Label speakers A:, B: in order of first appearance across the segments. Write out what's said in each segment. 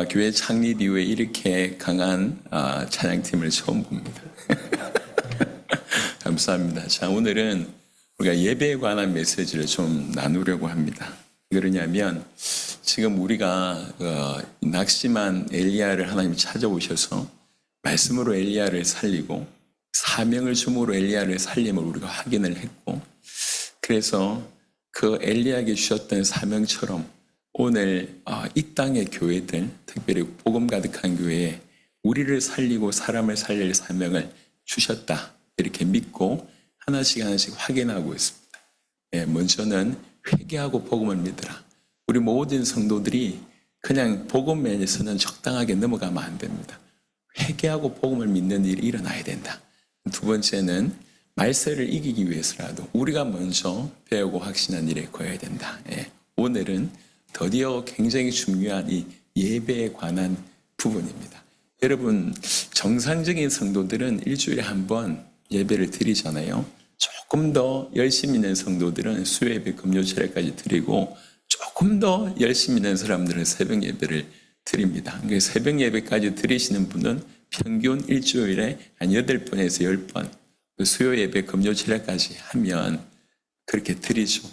A: 교회 창립 이후에 이렇게 강한 찬양팀을 처음 봅니다. 감사합니다. 자, 오늘은 우리가 예배에 관한 메시지를 좀 나누려고 합니다. 그러냐면 지금 우리가 낙심한 엘리야를 하나님 찾아오셔서 말씀으로 엘리야를 살리고 사명을 줌으로 엘리야를 살림을 우리가 확인을 했고, 그래서 그 엘리야에게 주셨던 사명처럼 오늘 이 땅의 교회들, 특별히 복음 가득한 교회에 우리를 살리고 사람을 살릴 사명을 주셨다, 이렇게 믿고 하나씩 확인하고 있습니다. 먼저는 회개하고 복음을 믿으라. 우리 모든 성도들이 그냥 복음 면에서는 적당하게 넘어가면 안 됩니다. 회개하고 복음을 믿는 일이 일어나야 된다. 두 번째는 말세를 이기기 위해서라도 우리가 먼저 배우고 확신한 일에 거해야 된다. 오늘은 드디어 굉장히 중요한 이 예배에 관한 부분입니다. 여러분, 정상적인 성도들은 일주일에 한 번 예배를 드리잖아요. 조금 더 열심히 있는 성도들은 수요 예배, 금요 철야까지 드리고, 조금 더 열심히 있는 사람들은 새벽 예배를 드립니다. 새벽 예배까지 드리시는 분은 평균 일주일에 한 8번에서 10번, 수요 예배, 금요 철야까지 하면 그렇게 드리죠.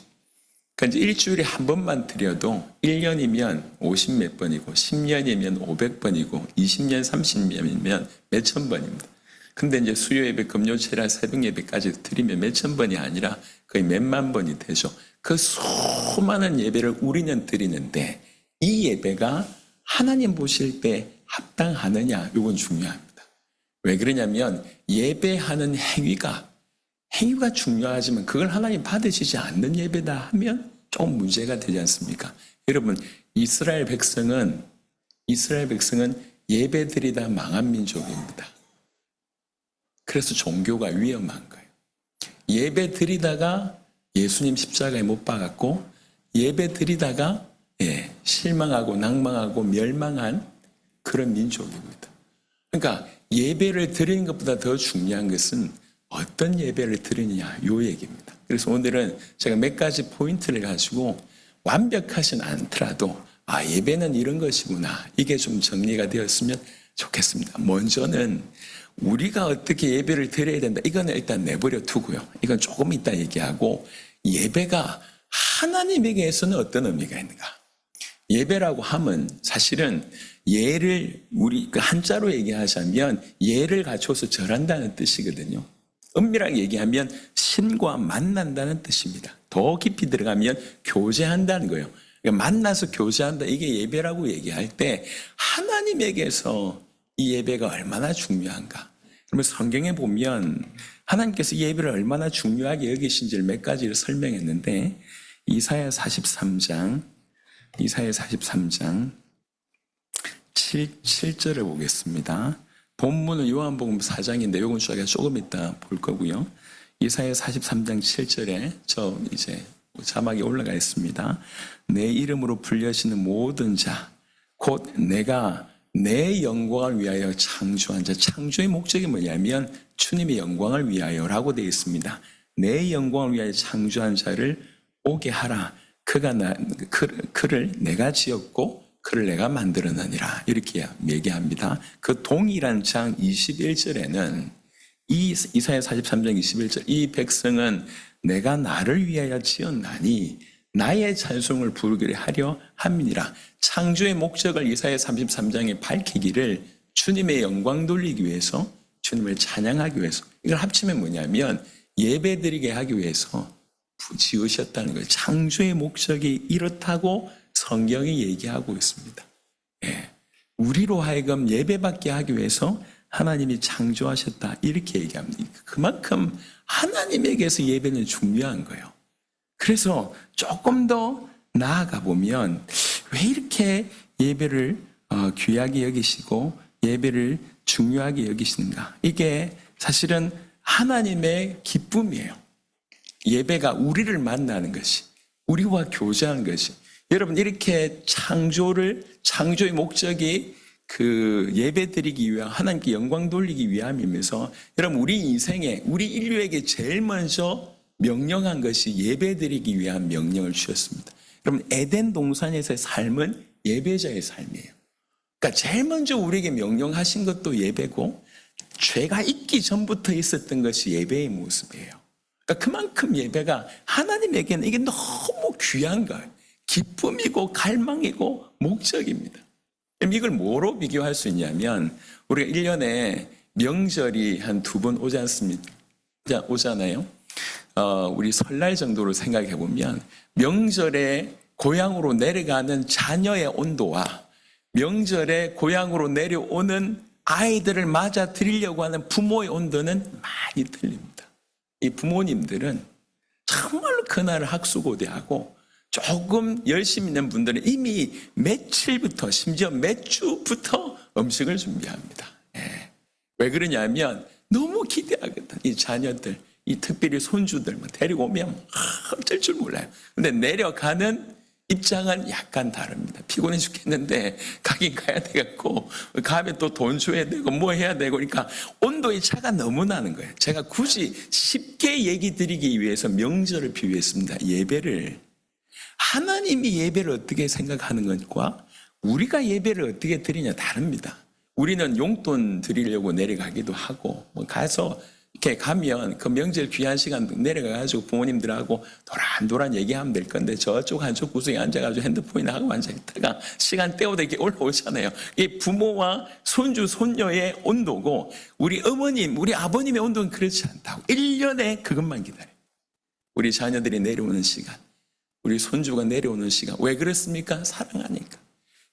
A: 그러니까 일주일에 한 번만 드려도 1년이면 50몇 번이고 10년이면 500번이고 20년, 30년이면 몇천 번입니다. 근데 이제 수요 예배, 금요 철야, 새벽 예배까지 드리면 몇천 번이 아니라 거의 몇만 번이 되죠. 그 수많은 예배를 우리는 드리는데 이 예배가 하나님 보실 때 합당하느냐, 이건 중요합니다. 왜 그러냐면 예배하는 행위가 중요하지만 그걸 하나님 받으시지 않는 예배다 하면 조금 문제가 되지 않습니까? 여러분, 이스라엘 백성은 예배 드리다 망한 민족입니다. 그래서 종교가 위험한 거예요. 예배 드리다가 예수님 십자가에 못 박았고, 예배 드리다가 실망하고 낭망하고 멸망한 그런 민족입니다. 그러니까 예배를 드리는 것보다 더 중요한 것은 어떤 예배를 드리느냐, 요 얘기입니다. 그래서 오늘은 제가 몇 가지 포인트를 가지고 완벽하진 않더라도 예배는 이런 것이구나, 이게 좀 정리가 되었으면 좋겠습니다. 먼저는 우리가 어떻게 예배를 드려야 된다, 이거는 일단 내버려 두고요. 이건 조금 이따 얘기하고, 예배가 하나님에게서는 어떤 의미가 있는가. 예배라고 하면 사실은 예를 우리 한자로 얘기하자면 예를 갖춰서 절한다는 뜻이거든요. 엄밀하게 얘기하면 신과 만난다는 뜻입니다. 더 깊이 들어가면 교제한다는 거예요. 그러니까 만나서 교제한다, 이게 예배라고 얘기할 때 하나님에게서 이 예배가 얼마나 중요한가. 그러면 성경에 보면 하나님께서 예배를 얼마나 중요하게 여기신지를 몇 가지를 설명했는데, 이사야 43장 7절을 보겠습니다. 본문은 요한복음 4장인데 요건 저희가 조금 이따 볼 거고요. 이사야 43장 7절에 저 이제 자막이 올라가 있습니다. 내 이름으로 불려지는 모든 자, 곧 내가 내 영광을 위하여 창조한 자. 창조의 목적이 뭐냐면 주님의 영광을 위하여라고 되어 있습니다. 내 영광을 위하여 창조한 자를 오게 하라. 그를 내가 지었고 그를 내가 만들었느니라, 이렇게 얘기합니다. 그 동일한 장 21절에는 이사야 43장 21절, 이 백성은 내가 나를 위하여 지었나니 나의 찬송을 부르기를 하려 함이니라. 창조의 목적을 이사야 33장에 밝히기를 주님의 영광 돌리기 위해서, 주님을 찬양하기 위해서, 이걸 합치면 뭐냐면 예배드리게 하기 위해서 지으셨다는 거예요. 창조의 목적이 이렇다고 성경이 얘기하고 있습니다. 우리로 하여금 예배받게 하기 위해서 하나님이 창조하셨다, 이렇게 얘기합니다. 그만큼 하나님에게서 예배는 중요한 거예요. 그래서 조금 더 나아가 보면 왜 이렇게 예배를 귀하게 여기시고 예배를 중요하게 여기시는가. 이게 사실은 하나님의 기쁨이에요. 예배가 우리를 만나는 것이, 우리와 교제하는 것이. 여러분, 이렇게 창조의 목적이 그 예배드리기 위한, 하나님께 영광 돌리기 위함이면서, 여러분, 우리 인생에, 우리 인류에게 제일 먼저 명령한 것이 예배드리기 위한 명령을 주셨습니다. 여러분, 에덴 동산에서의 삶은 예배자의 삶이에요. 그러니까 제일 먼저 우리에게 명령하신 것도 예배고 죄가 있기 전부터 있었던 것이 예배의 모습이에요. 그러니까 그만큼 예배가 하나님에게는 이게 너무 귀한 거예요. 기쁨이고 갈망이고 목적입니다. 그럼 이걸 뭐로 비교할 수 있냐면 우리가 1년에 명절이 한 2번 오지 않습니까? 오잖아요. 우리 설날 정도로 생각해 보면 명절에 고향으로 내려가는 자녀의 온도와 명절에 고향으로 내려오는 아이들을 맞아 드리려고 하는 부모의 온도는 많이 틀립니다. 이 부모님들은 정말로 그날을 학수고대하고 조금 열심히 있는 분들은 이미 며칠부터 심지어 몇 주부터 음식을 준비합니다. 왜 그러냐면 너무 기대하거든. 이 자녀들, 이 특별히 손주들 데리고 오면 어쩔 줄 몰라요. 근데 내려가는 입장은 약간 다릅니다. 피곤해 죽겠는데 가긴 가야 되겠고 가면 또 돈 줘야 되고 뭐 해야 되고 그러니까 온도의 차가 너무 나는 거예요. 제가 굳이 쉽게 얘기 드리기 위해서 명절을 비유했습니다. 예배를 하나님이 예배를 어떻게 생각하는 것과 우리가 예배를 어떻게 드리냐 다릅니다. 우리는 용돈 드리려고 내려가기도 하고 가서 이렇게 가면 그 명절 귀한 시간 내려가가지고 부모님들하고 도란도란 얘기하면 될 건데 저쪽 한쪽 구석에 앉아가지고 핸드폰이나 하고 앉아있다가 시간 때우다 이렇게 올라오잖아요. 이 부모와 손주, 손녀의 온도고 우리 어머님, 우리 아버님의 온도는 그렇지 않다고. 1년에 그것만 기다려요. 우리 자녀들이 내려오는 시간, 우리 손주가 내려오는 시간. 왜 그렇습니까? 사랑하니까.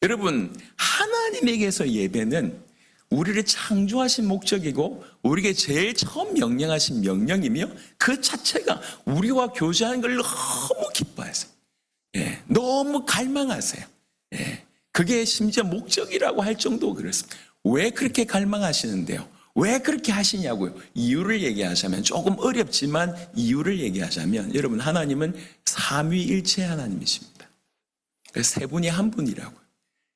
A: 여러분, 하나님에게서 예배는 우리를 창조하신 목적이고 우리에게 제일 처음 명령하신 명령이며 그 자체가 우리와 교제하는 걸 너무 기뻐하세요. 너무 갈망하세요. 그게 심지어 목적이라고 할 정도로 그렇습니다. 왜 그렇게 갈망하시는데요? 왜 그렇게 하시냐고요? 이유를 얘기하자면 조금 어렵지만 이유를 얘기하자면 여러분 하나님은 삼위일체 하나님이십니다. 세 분이 한 분이라고요.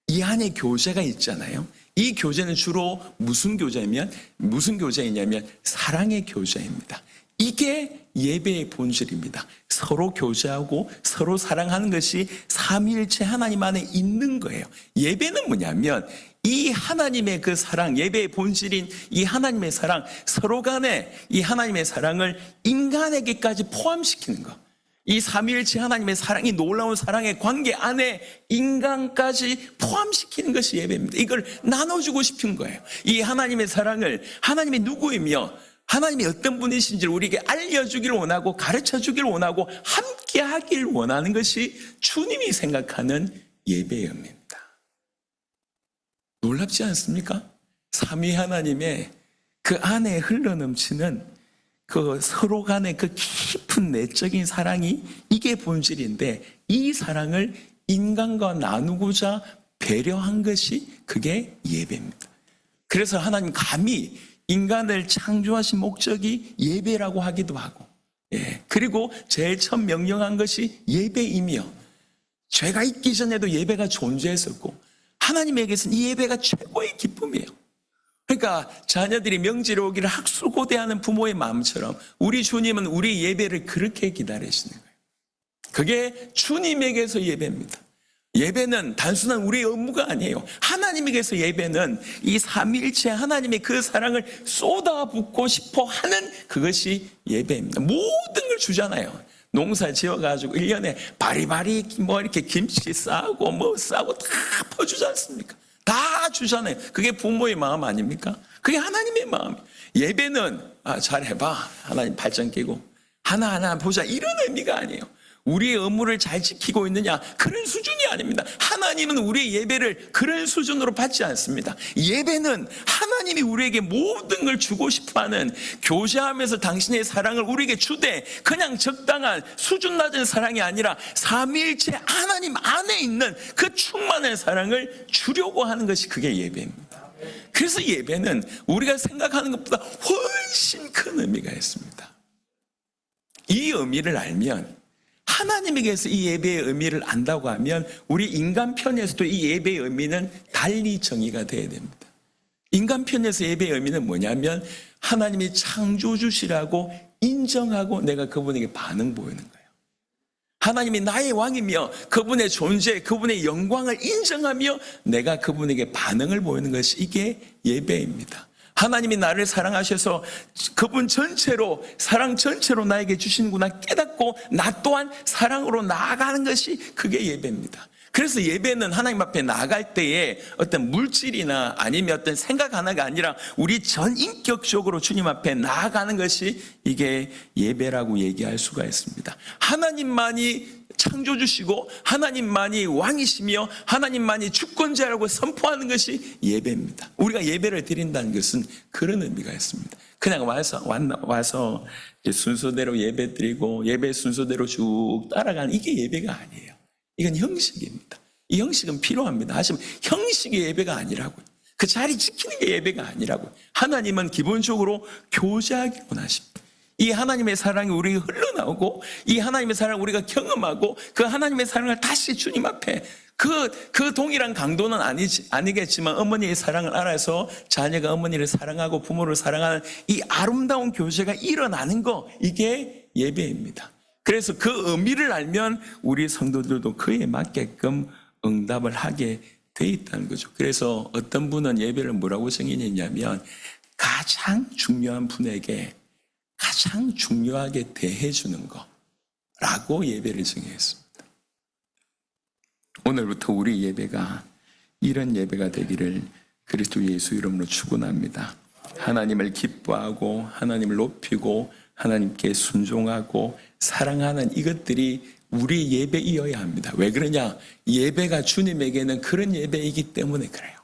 A: 이 안에 교제가 있잖아요. 이 교제는 주로 무슨 교제이냐면 사랑의 교제입니다. 이게 예배의 본질입니다. 서로 교제하고 서로 사랑하는 것이 삼위일체 하나님 안에 있는 거예요. 예배는 뭐냐면 이 하나님의 그 사랑, 예배의 본질인 이 하나님의 사랑, 서로 간에 이 하나님의 사랑을 인간에게까지 포함시키는 것. 이 삼위일체 하나님의 사랑이 놀라운 사랑의 관계 안에 인간까지 포함시키는 것이 예배입니다. 이걸 나눠주고 싶은 거예요. 이 하나님의 사랑을 하나님이 누구이며 하나님이 어떤 분이신지를 우리에게 알려주기를 원하고 가르쳐주기를 원하고 함께하기를 원하는 것이 주님이 생각하는 예배의 의미입니다. 놀랍지 않습니까? 삼위 하나님의 그 안에 흘러넘치는 그 서로 간의 그 깊은 내적인 사랑이 이게 본질인데 이 사랑을 인간과 나누고자 배려한 것이 그게 예배입니다. 그래서 하나님 감히 인간을 창조하신 목적이 예배라고 하기도 하고 그리고 제일 처음 명령한 것이 예배이며 죄가 있기 전에도 예배가 존재했었고 하나님에게서는 이 예배가 최고의 기쁨이에요. 그러니까 자녀들이 명절에 오기를 학수고대하는 부모의 마음처럼 우리 주님은 우리 예배를 그렇게 기다리시는 거예요. 그게 주님에게서 예배입니다. 예배는 단순한 우리의 업무가 아니에요. 하나님에게서 예배는 이 삼위일체 하나님의 그 사랑을 쏟아붓고 싶어 하는 그것이 예배입니다. 모든 걸 주잖아요. 농사 지어가지고 1년에 바리바리 이렇게 김치 싸고 싸고 다 퍼주지 않습니까? 다 주잖아요. 그게 부모의 마음 아닙니까? 그게 하나님의 마음. 예배는 잘해봐. 하나님 발전 끼고 하나하나 보자. 이런 의미가 아니에요. 우리의 업무를 잘 지키고 있느냐 그런 수준이 아닙니다. 하나님은 우리의 예배를 그런 수준으로 받지 않습니다. 예배는 하나님이 우리에게 모든 걸 주고 싶어하는 교제하면서 당신의 사랑을 우리에게 주되 그냥 적당한 수준 낮은 사랑이 아니라 삼위일체 하나님 안에 있는 그 충만한 사랑을 주려고 하는 것이 그게 예배입니다. 그래서 예배는 우리가 생각하는 것보다 훨씬 큰 의미가 있습니다. 이 의미를 알면 하나님에게서 이 예배의 의미를 안다고 하면 우리 인간 편에서도 이 예배의 의미는 달리 정의가 돼야 됩니다. 인간 편에서 예배의 의미는 뭐냐면 하나님이 창조주시라고 인정하고 내가 그분에게 반응 보이는 거예요. 하나님이 나의 왕이며 그분의 존재, 그분의 영광을 인정하며 내가 그분에게 반응을 보이는 것이 이게 예배입니다. 하나님이 나를 사랑하셔서 그분 전체로, 사랑 전체로 나에게 주시는구나 깨닫고 나 또한 사랑으로 나아가는 것이 그게 예배입니다. 그래서 예배는 하나님 앞에 나아갈 때에 어떤 물질이나 아니면 어떤 생각 하나가 아니라 우리 전 인격적으로 주님 앞에 나아가는 것이 이게 예배라고 얘기할 수가 있습니다. 하나님만이 창조주시고 하나님만이 왕이시며 하나님만이 주권자라고 선포하는 것이 예배입니다. 우리가 예배를 드린다는 것은 그런 의미가 있습니다. 그냥 와서 순서대로 예배 드리고 예배 순서대로 쭉 따라가는 이게 예배가 아니에요. 이건 형식입니다. 이 형식은 필요합니다. 하지만 형식의 예배가 아니라고요. 그 자리 지키는 게 예배가 아니라고요. 하나님은 기본적으로 교제하기 원하십니다. 이 하나님의 사랑이 우리에게 흘러나오고 이 하나님의 사랑을 우리가 경험하고 그 하나님의 사랑을 다시 주님 앞에 그 동일한 강도는 아니겠지만 어머니의 사랑을 알아서 자녀가 어머니를 사랑하고 부모를 사랑하는 이 아름다운 교제가 일어나는 거 이게 예배입니다. 그래서 그 의미를 알면 우리 성도들도 그에 맞게끔 응답을 하게 돼 있다는 거죠. 그래서 어떤 분은 예배를 뭐라고 정의했냐면 가장 중요한 분에게 가장 중요하게 대해주는 거라고 예배를 정의했습니다. 오늘부터 우리 예배가 이런 예배가 되기를 그리스도 예수 이름으로 축원합니다. 하나님을 기뻐하고 하나님을 높이고 하나님께 순종하고 사랑하는 이것들이 우리 예배이어야 합니다. 왜 그러냐? 예배가 주님에게는 그런 예배이기 때문에 그래요.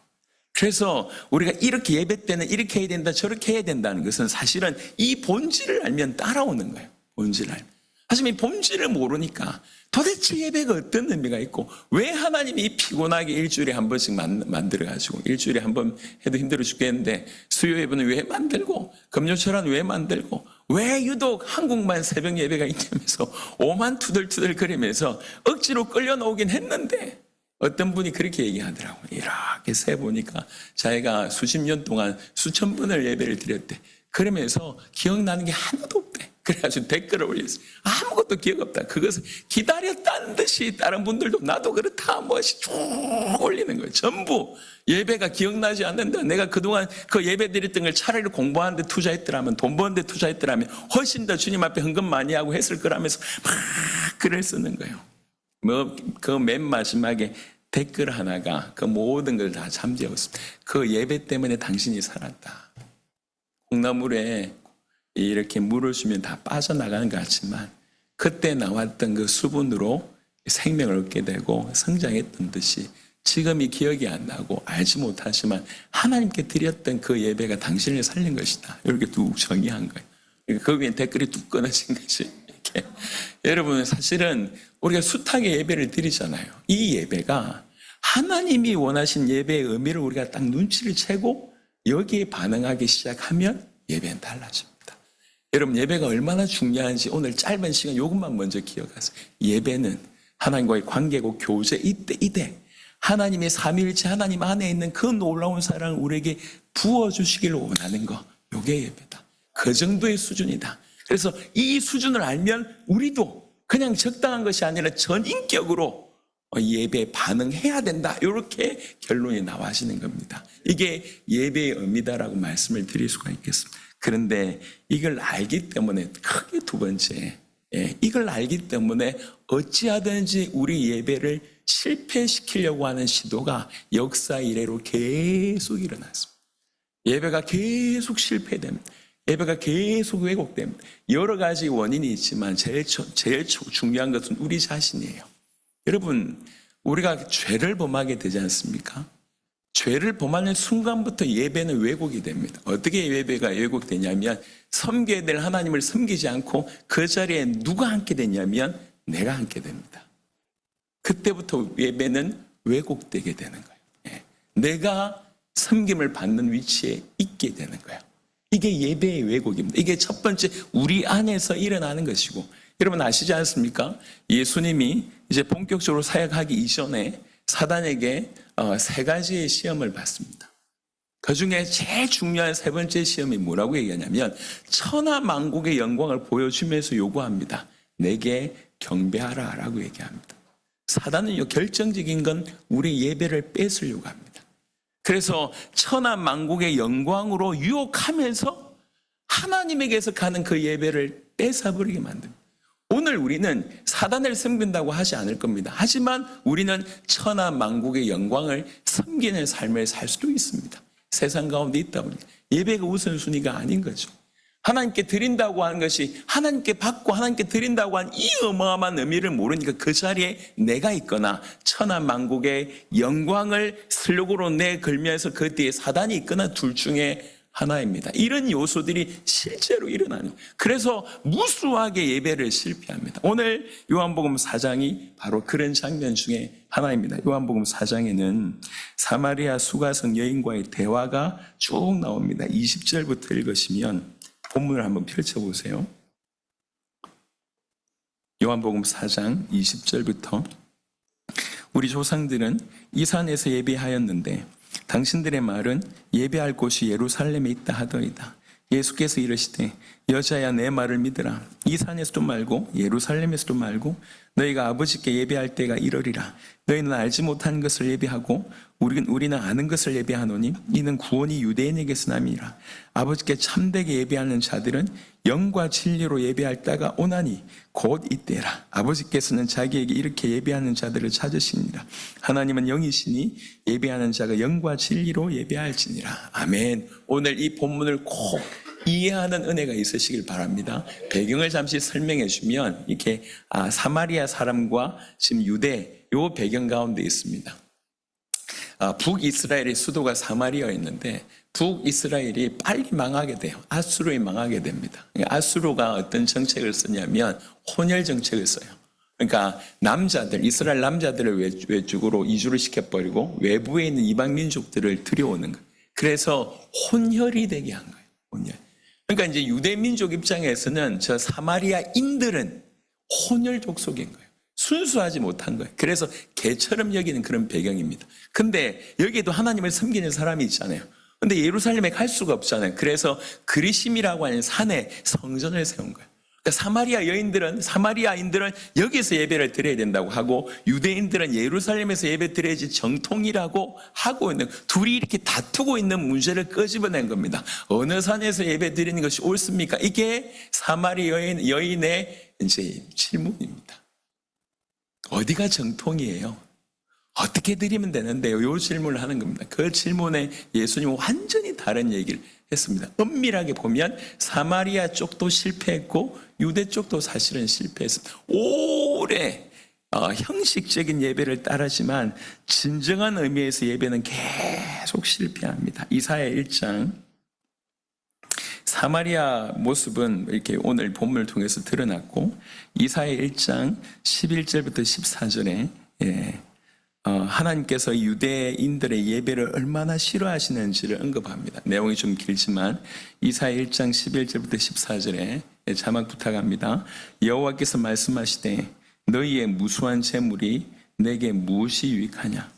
A: 그래서 우리가 이렇게 예배 때는 이렇게 해야 된다 저렇게 해야 된다는 것은 사실은 이 본질을 알면 따라오는 거예요. 본질을 알면. 하지만 이 본질을 모르니까 도대체 예배가 어떤 의미가 있고 왜 하나님이 피곤하게 일주일에 한 번씩 만들어가지고 일주일에 한 번 해도 힘들어 죽겠는데 수요 예배는 왜 만들고 금요철은 왜 만들고 왜 유독 한국만 새벽 예배가 있냐면서 오만 투덜투덜 거리면서 억지로 끌려 나오긴 했는데 어떤 분이 그렇게 얘기하더라고요. 이렇게 세보니까 자기가 수십 년 동안 수천 번을 예배를 드렸대. 그러면서 기억나는 게 하나도 없대. 그래가지고 댓글을 올렸어요. 아무것도 기억 없다. 그것을 기다렸다는 듯이 다른 분들도 나도 그렇다 한 번씩 쭉 올리는 거예요. 전부 예배가 기억나지 않는다. 내가 그동안 그 예배 드렸던 걸 차라리 공부하는 데 투자했더라면 돈 버는 데 투자했더라면 훨씬 더 주님 앞에 헌금 많이 하고 했을 거라면서 막 글을 쓰는 거예요. 그 맨 마지막에 댓글 하나가 그 모든 걸 다 잠재웠습니다. 그 예배 때문에 당신이 살았다. 콩나물에 이렇게 물을 주면 다 빠져나가는 것 같지만 그때 나왔던 그 수분으로 생명을 얻게 되고 성장했던 듯이 지금이 기억이 안 나고 알지 못하지만 하나님께 드렸던 그 예배가 당신을 살린 것이다. 이렇게 뚝 정의한 거예요. 그 위에 댓글이 뚝 끊어진 것이 이렇게. 여러분 사실은 우리가 숱하게 예배를 드리잖아요. 이 예배가 하나님이 원하신 예배의 의미를 우리가 딱 눈치를 채고 여기에 반응하기 시작하면 예배는 달라집니다. 여러분 예배가 얼마나 중요한지 오늘 짧은 시간 이것만 먼저 기억하세요. 예배는 하나님과의 관계고 교제 이때 하나님의 삼위일체 하나님 안에 있는 그 놀라운 사랑을 우리에게 부어주시기를 원하는 거 이게 예배다. 그 정도의 수준이다. 그래서 이 수준을 알면 우리도 그냥 적당한 것이 아니라 전인격으로 예배에 반응해야 된다. 이렇게 결론이 나와지는 겁니다. 이게 예배의 의미다라고 말씀을 드릴 수가 있겠습니다. 그런데 이걸 알기 때문에 크게 두 번째, 이걸 알기 때문에 어찌하든지 우리 예배를 실패시키려고 하는 시도가 역사 이래로 계속 일어났습니다. 예배가 계속 실패됩니다. 예배가 계속 왜곡됩니다. 여러 가지 원인이 있지만 제일 중요한 것은 우리 자신이에요. 여러분, 우리가 죄를 범하게 되지 않습니까? 죄를 범하는 순간부터 예배는 왜곡이 됩니다. 어떻게 예배가 왜곡되냐면 섬겨야 될 하나님을 섬기지 않고 그 자리에 누가 앉게 되냐면 내가 앉게 됩니다. 그때부터 예배는 왜곡되게 되는 거예요. 내가 섬김을 받는 위치에 있게 되는 거예요. 이게 예배의 왜곡입니다. 이게 첫 번째 우리 안에서 일어나는 것이고 여러분 아시지 않습니까? 예수님이 이제 본격적으로 사역하기 이전에 사단에게 세 가지의 시험을 받습니다. 그중에 제일 중요한 세 번째 시험이 뭐라고 얘기하냐면 천하만국의 영광을 보여주면서 요구합니다. 내게 경배하라 라고 얘기합니다. 사단은요, 결정적인 건 우리 예배를 뺏으려고 합니다. 그래서 천하 만국의 영광으로 유혹하면서 하나님에게서 가는 그 예배를 뺏어버리게 만듭니다. 오늘 우리는 사단을 섬긴다고 하지 않을 겁니다. 하지만 우리는 천하 만국의 영광을 섬기는 삶을 살 수도 있습니다. 세상 가운데 있다 보니 예배가 우선순위가 아닌 거죠. 하나님께 드린다고 하는 것이 하나님께 받고 하나님께 드린다고 하는 이 어마어마한 의미를 모르니까 그 자리에 내가 있거나 천하 만국의 영광을 슬로건으로 내걸면서 그 뒤에 사단이 있거나 둘 중에 하나입니다. 이런 요소들이 실제로 일어나는 거예요. 그래서 무수하게 예배를 실패합니다. 오늘 요한복음 4장이 바로 그런 장면 중에 하나입니다. 요한복음 4장에는 사마리아 수가성 여인과의 대화가 쭉 나옵니다. 20절부터 읽으시면 본문을 한번 펼쳐보세요. 요한복음 4장 20절부터 우리 조상들은 이 산에서 예배하였는데 당신들의 말은 예배할 곳이 예루살렘에 있다 하더이다. 예수께서 이르시되 여자야 내 말을 믿으라. 이 산에서도 말고 예루살렘에서도 말고 너희가 아버지께 예배할 때가 이러리라. 너희는 알지 못한 것을 예배하고 우리는 아는 것을 예배하노니 이는 구원이 유대인에게서 남이라. 아버지께 참되게 예배하는 자들은 영과 진리로 예배할 때가 오나니 곧 이때라. 아버지께서는 자기에게 이렇게 예배하는 자들을 찾으시니라. 하나님은 영이시니 예배하는 자가 영과 진리로 예배할지니라. 아멘. 오늘 이 본문을 꼭 이해하는 은혜가 있으시길 바랍니다. 배경을 잠시 설명해 주면 이렇게 사마리아 사람과 지금 유대 요 배경 가운데 있습니다. 북이스라엘의 수도가 사마리아였는데 북이스라엘이 빨리 망하게 돼요. 아수르에 망하게 됩니다. 아수르가 어떤 정책을 쓰냐면 혼혈 정책을 써요. 그러니까 이스라엘 남자들을 외쪽으로 이주를 시켜버리고 외부에 있는 이방 민족들을 들여오는 거예요. 그래서 혼혈이 되게 한 거예요. 혼혈. 그러니까 이제 유대 민족 입장에서는 저 사마리아인들은 혼혈 족속인 거예요. 순수하지 못한 거예요. 그래서 개처럼 여기는 그런 배경입니다. 근데 여기에도 하나님을 섬기는 사람이 있잖아요. 근데 예루살렘에 갈 수가 없잖아요. 그래서 그리심이라고 하는 산에 성전을 세운 거예요. 그러니까 사마리아인들은 여기서 예배를 드려야 된다고 하고 유대인들은 예루살렘에서 예배 드려야지 정통이라고 하고 있는, 둘이 이렇게 다투고 있는 문제를 끄집어낸 겁니다. 어느 산에서 예배 드리는 것이 옳습니까? 이게 사마리아 여인의 이제 질문입니다. 어디가 정통이에요? 어떻게 드리면 되는데요? 이 질문을 하는 겁니다. 그 질문에 예수님은 완전히 다른 얘기를 했습니다. 엄밀하게 보면 사마리아 쪽도 실패했고 유대 쪽도 사실은 실패했습니다. 오래 형식적인 예배를 따르지만 진정한 의미에서 예배는 계속 실패합니다. 이사야 1장 사마리아 모습은 이렇게 오늘 본문을 통해서 드러났고 이사야 1장 11절부터 14절에 하나님께서 유대인들의 예배를 얼마나 싫어하시는지를 언급합니다. 내용이 좀 길지만 이사야 1장 11절부터 14절에 자막 부탁합니다. 여호와께서 말씀하시되 너희의 무수한 재물이 내게 무엇이 유익하냐?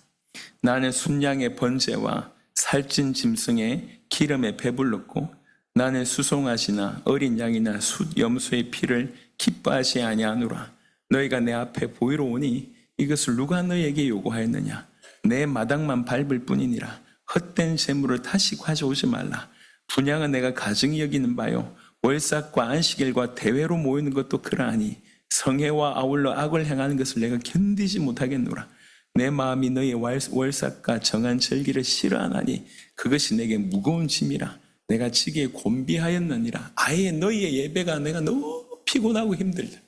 A: 나는 순양의 번제와 살찐 짐승의 기름에 배불렀고 나는 수송아지나 어린 양이나 숫 염소의 피를 기뻐하지 아니하노라. 너희가 내 앞에 보이러 오니 이것을 누가 너희에게 요구하였느냐? 내 마당만 밟을 뿐이니라. 헛된 재물을 다시 가져오지 말라. 분양은 내가 가증히 여기는 바요 월삭과 안식일과 대회로 모이는 것도 그러하니 성회와 아울러 악을 행하는 것을 내가 견디지 못하겠노라. 내 마음이 너희의 월삭과 정한 절기를 싫어하나니 그것이 내게 무거운 짐이라. 내가 지게 곤비하였느니라. 아예 너희의 예배가 내가 너무 피곤하고 힘들다.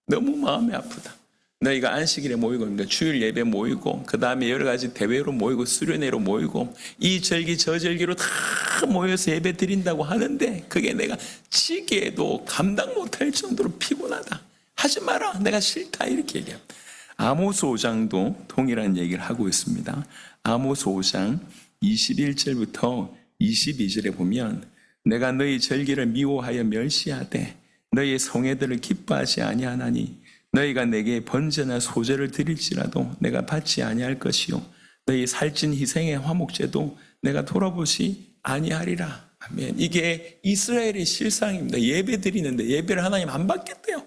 A: 너무 마음이 아프다. 너희가 안식일에 모이고 그러니까 주일 예배 모이고 그 다음에 여러 가지 대회로 모이고 수련회로 모이고 이 절기 저 절기로 다 모여서 예배 드린다고 하는데 그게 내가 지게도 감당 못할 정도로 피곤하다. 하지 마라. 내가 싫다. 이렇게 얘기합니다. 아모스 5장도 동일한 얘기를 하고 있습니다. 아모스 5장 21절부터 22절에 보면 내가 너희 절기를 미워하여 멸시하되 너희의 성회들을 기뻐하지 아니하나니 너희가 내게 번제나 소제를 드릴지라도 내가 받지 아니할 것이요 너희 살찐 희생의 화목제도 내가 돌아보지 아니하리라. 아멘. 이게 이스라엘의 실상입니다. 예배 드리는데 예배를 하나님 안 받겠대요.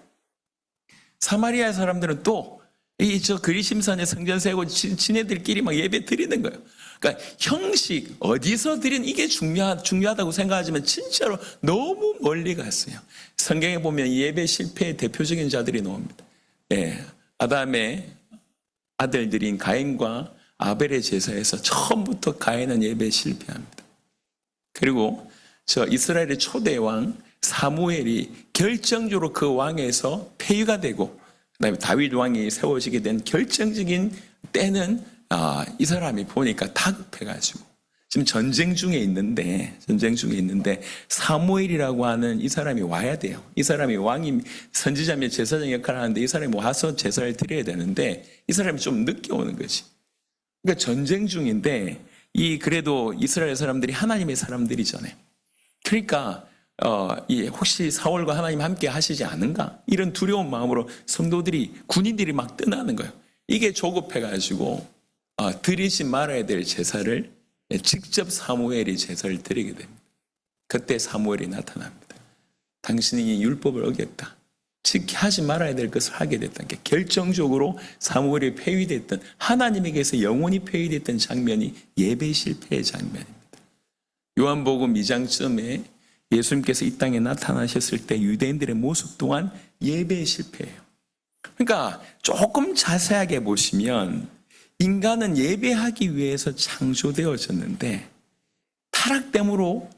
A: 사마리아 사람들은 또 이 저 그리심산에 성전 세우고 지네들끼리 막 예배 드리는 거예요. 그러니까 형식 어디서 드리는 이게 중요하다고 생각하지만 진짜로 너무 멀리 갔어요. 성경에 보면 예배 실패의 대표적인 자들이 나옵니다. 예, 아담의 아들들인 가인과 아벨의 제사에서 처음부터 가인은 예배에 실패합니다. 그리고 저 이스라엘의 초대 왕 사무엘이 결정적으로 그 왕에서 폐위가 되고 그다음에 다윗 왕이 세워지게 된 결정적인 때는 이 사람이 보니까 다급해가지고 지금 전쟁 중에 있는데 사무엘이라고 하는 이 사람이 와야 돼요. 이 사람이 왕이 선지자며 제사장 역할을 하는데 이 사람이 와서 제사를 드려야 되는데 이 사람이 좀 늦게 오는 거지. 그러니까 전쟁 중인데 그래도 이스라엘 사람들이 하나님의 사람들이잖아요. 그러니까 혹시 사울과 하나님 함께 하시지 않은가? 이런 두려운 마음으로 성도들이 군인들이 막 떠나는 거예요. 이게 조급해가지고 드리지 말아야 될 제사를 직접 사무엘이 제사를 드리게 됩니다. 그때 사무엘이 나타납니다. 당신이 율법을 어겼다. 즉 하지 말아야 될 것을 하게 됐다는 게 결정적으로 사무엘이 폐위됐던 하나님에게서 영원히 폐위됐던 장면이 예배 실패의 장면입니다. 요한복음 2장쯤에 예수님께서 이 땅에 나타나셨을 때 유대인들의 모습 또한 예배의 실패예요. 그러니까 조금 자세하게 보시면 인간은 예배하기 위해서 창조되어졌는데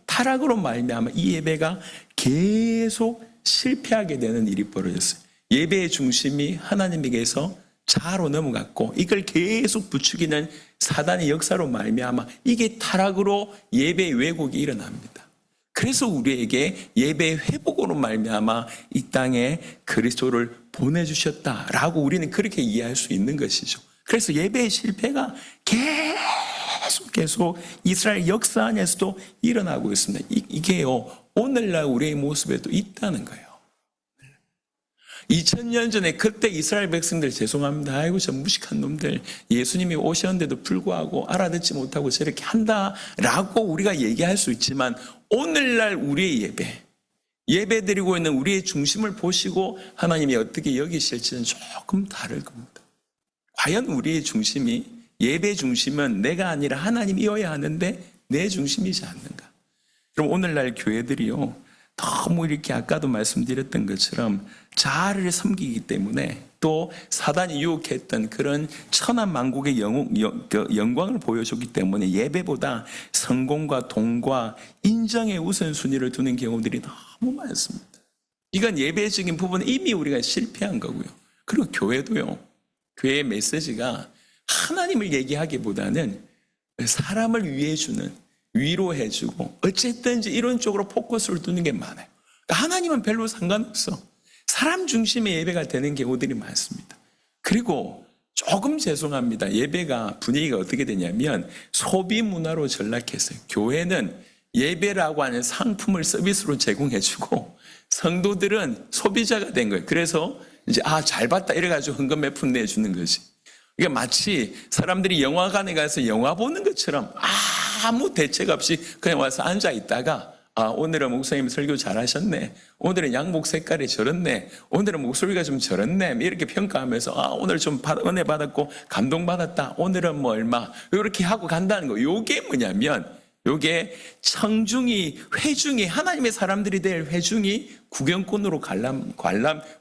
A: 타락으로 말미암아 이 예배가 계속 실패하게 되는 일이 벌어졌어요. 예배의 중심이 하나님에게서 자아로 넘어갔고 이걸 계속 부추기는 사단의 역사로 말미암아 이게 타락으로 예배의 왜곡이 일어납니다. 그래서 우리에게 예배의 회복으로 말미암아 이 땅에 그리스도를 보내주셨다라고 우리는 그렇게 이해할 수 있는 것이죠. 그래서 예배의 실패가 계속 이스라엘 역사 안에서도 일어나고 있습니다. 이게요 오늘날 우리의 모습에도 있다는 거예요. 2000년 전에 그때 이스라엘 백성들 죄송합니다. 아이고 저 무식한 놈들 예수님이 오셨는데도 불구하고 알아듣지 못하고 저렇게 한다라고 우리가 얘기할 수 있지만 오늘날 우리의 예배 드리고 있는 우리의 중심을 보시고 하나님이 어떻게 여기실지는 조금 다를 겁니다. 과연 우리의 중심이 예배 중심은 내가 아니라 하나님이어야 하는데 내 중심이지 않는가? 그럼 오늘날 교회들이요 너무 이렇게 아까도 말씀드렸던 것처럼 자아를 섬기기 때문에 또 사단이 유혹했던 그런 천하만국의 영광을 보여줬기 때문에 예배보다 성공과 돈과 인정의 우선순위를 두는 경우들이 너무 많습니다. 이건 예배적인 부분은 이미 우리가 실패한 거고요. 그리고 교회도요. 교회의 메시지가 하나님을 얘기하기보다는 사람을 위해주는 위로해주고 어쨌든지 이런 쪽으로 포커스를 두는 게 많아요. 그러니까 하나님은 별로 상관없어. 사람 중심의 예배가 되는 경우들이 많습니다. 그리고 조금 죄송합니다. 예배가 분위기가 어떻게 되냐면 소비 문화로 전락했어요. 교회는 예배라고 하는 상품을 서비스로 제공해주고 성도들은 소비자가 된 거예요. 그래서 이제 잘 봤다 이래가지고 헌금 몇 푼 내주는 거지. 이게 마치 사람들이 영화관에 가서 영화 보는 것처럼 아무 대책 없이 그냥 와서 앉아 있다가 오늘은 목사님 설교 잘하셨네. 오늘은 양복 색깔이 저렇네. 오늘은 목소리가 좀 저렇네. 이렇게 평가하면서 오늘 좀 은혜 받았고 감동받았다. 오늘은 뭐 얼마 이렇게 하고 간다는 거. 요게 뭐냐면 요게 회중이 하나님의 사람들이 될 회중이 구경꾼으로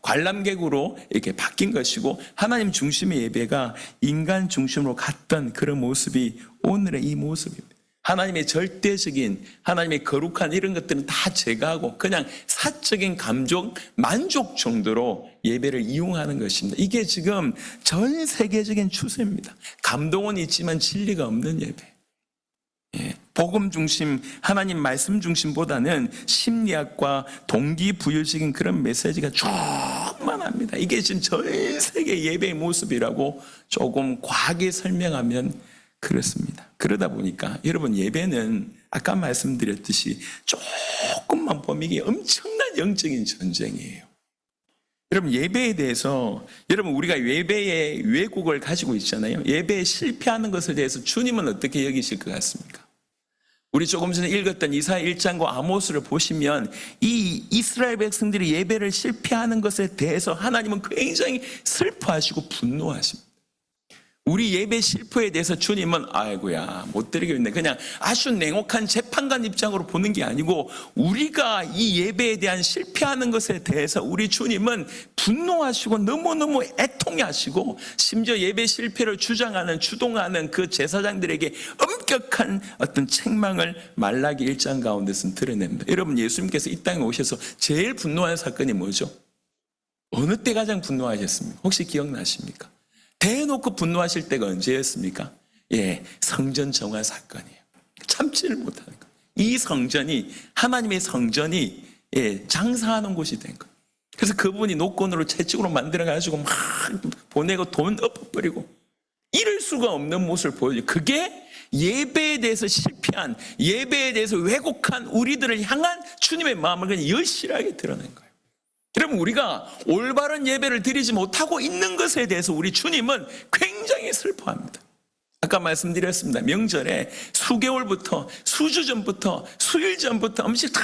A: 관람객으로 이렇게 바뀐 것이고 하나님 중심의 예배가 인간 중심으로 갔던 그런 모습이 오늘의 이 모습입니다. 하나님의 절대적인 하나님의 거룩한 이런 것들은 다 제거하고 그냥 사적인 만족 정도로 예배를 이용하는 것입니다. 이게 지금 전 세계적인 추세입니다. 감동은 있지만 진리가 없는 예배. 복음 중심, 하나님 말씀 중심보다는 심리학과 동기부여적인 그런 메시지가 충만합니다. 이게 지금 전 세계 예배의 모습이라고 조금 과하게 설명하면 그렇습니다. 그러다 보니까 여러분 예배는 아까 말씀드렸듯이 조금만 보면 이게 엄청난 영적인 전쟁이에요. 여러분 예배에 대해서 여러분 우리가 예배의 왜곡을 가지고 있잖아요. 예배에 실패하는 것에 대해서 주님은 어떻게 여기실 것 같습니까? 우리 조금 전에 읽었던 이사야 1장과 아모스를 보시면 이 이스라엘 백성들이 예배를 실패하는 것에 대해서 하나님은 굉장히 슬퍼하시고 분노하십니다. 우리 예배 실패에 대해서 주님은 아이고야 못 드리겠네, 그냥 아주 냉혹한 재판관 입장으로 보는 게 아니고 우리가 이 예배에 대한 실패하는 것에 대해서 우리 주님은 분노하시고 너무너무 애통해하시고 심지어 예배 실패를 주동하는 그 제사장들에게 엄격한 어떤 책망을 말라기 1장 가운데서 드러냅니다. 여러분, 예수님께서 이 땅에 오셔서 제일 분노한 사건이 뭐죠? 어느 때 가장 분노하셨습니까? 혹시 기억나십니까? 대놓고 분노하실 때가 언제였습니까? 성전 정화 사건이에요. 참지를 못하는 거예요. 이 성전이, 하나님의 성전이 장사하는 곳이 된 거예요. 그래서 그분이 노건으로 채찍으로 만들어가지고 막 보내고 돈 엎어버리고 이럴 수가 없는 모습을 보여줘요. 그게 예배에 대해서 실패한, 예배에 대해서 왜곡한 우리들을 향한 주님의 마음을 그냥 여실하게 드러낸 거예요. 여러분, 우리가 올바른 예배를 드리지 못하고 있는 것에 대해서 우리 주님은 굉장히 슬퍼합니다. 아까 말씀드렸습니다. 명절에 수개월부터, 수주 전부터, 수일 전부터 음식 다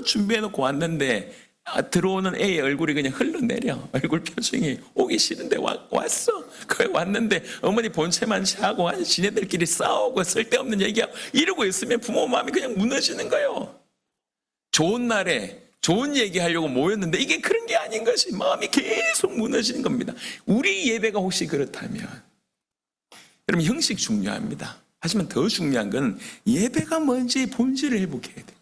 A: 준비해놓고 왔는데 들어오는 애의 얼굴이 그냥 흘러내려. 얼굴 표정이 오기 싫은데 왔어. 그래 왔는데 어머니 본체만 취하고 지네들끼리 싸우고 쓸데없는 얘기하고 이러고 있으면 부모 마음이 그냥 무너지는 거예요. 좋은 날에 좋은 얘기하려고 모였는데 이게 그런 게 아닌 것이 마음이 계속 무너지는 겁니다. 우리 예배가 혹시 그렇다면, 여러분, 형식 중요합니다. 하지만 더 중요한 건 예배가 뭔지 본질을 회복해야 돼요.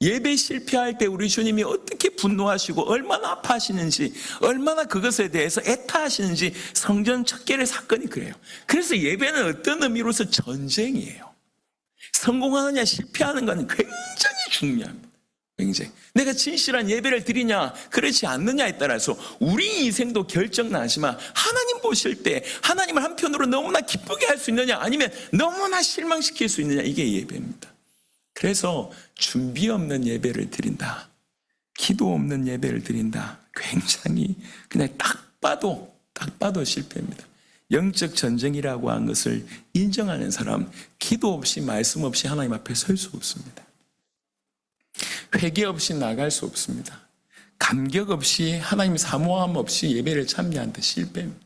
A: 예배 실패할 때 우리 주님이 어떻게 분노하시고 얼마나 아파하시는지, 얼마나 그것에 대해서 애타하시는지 성전 척결의 사건이 그래요. 그래서 예배는 어떤 의미로서 전쟁이에요. 성공하느냐 실패하는 건 굉장히 중요합니다. 굉장히. 내가 진실한 예배를 드리냐 그렇지 않느냐에 따라서 우리 인생도 결정나지만 하나님 보실 때 하나님을 한편으로 너무나 기쁘게 할 수 있느냐 아니면 너무나 실망시킬 수 있느냐, 이게 예배입니다. 그래서 준비 없는 예배를 드린다, 기도 없는 예배를 드린다, 굉장히 그냥 딱 봐도 실패입니다. 영적 전쟁이라고 한 것을 인정하는 사람, 기도 없이 말씀 없이 하나님 앞에 설 수 없습니다. 회개 없이 나갈 수 없습니다. 감격 없이, 하나님 사모함 없이 예배를 참여한다, 실패입니다.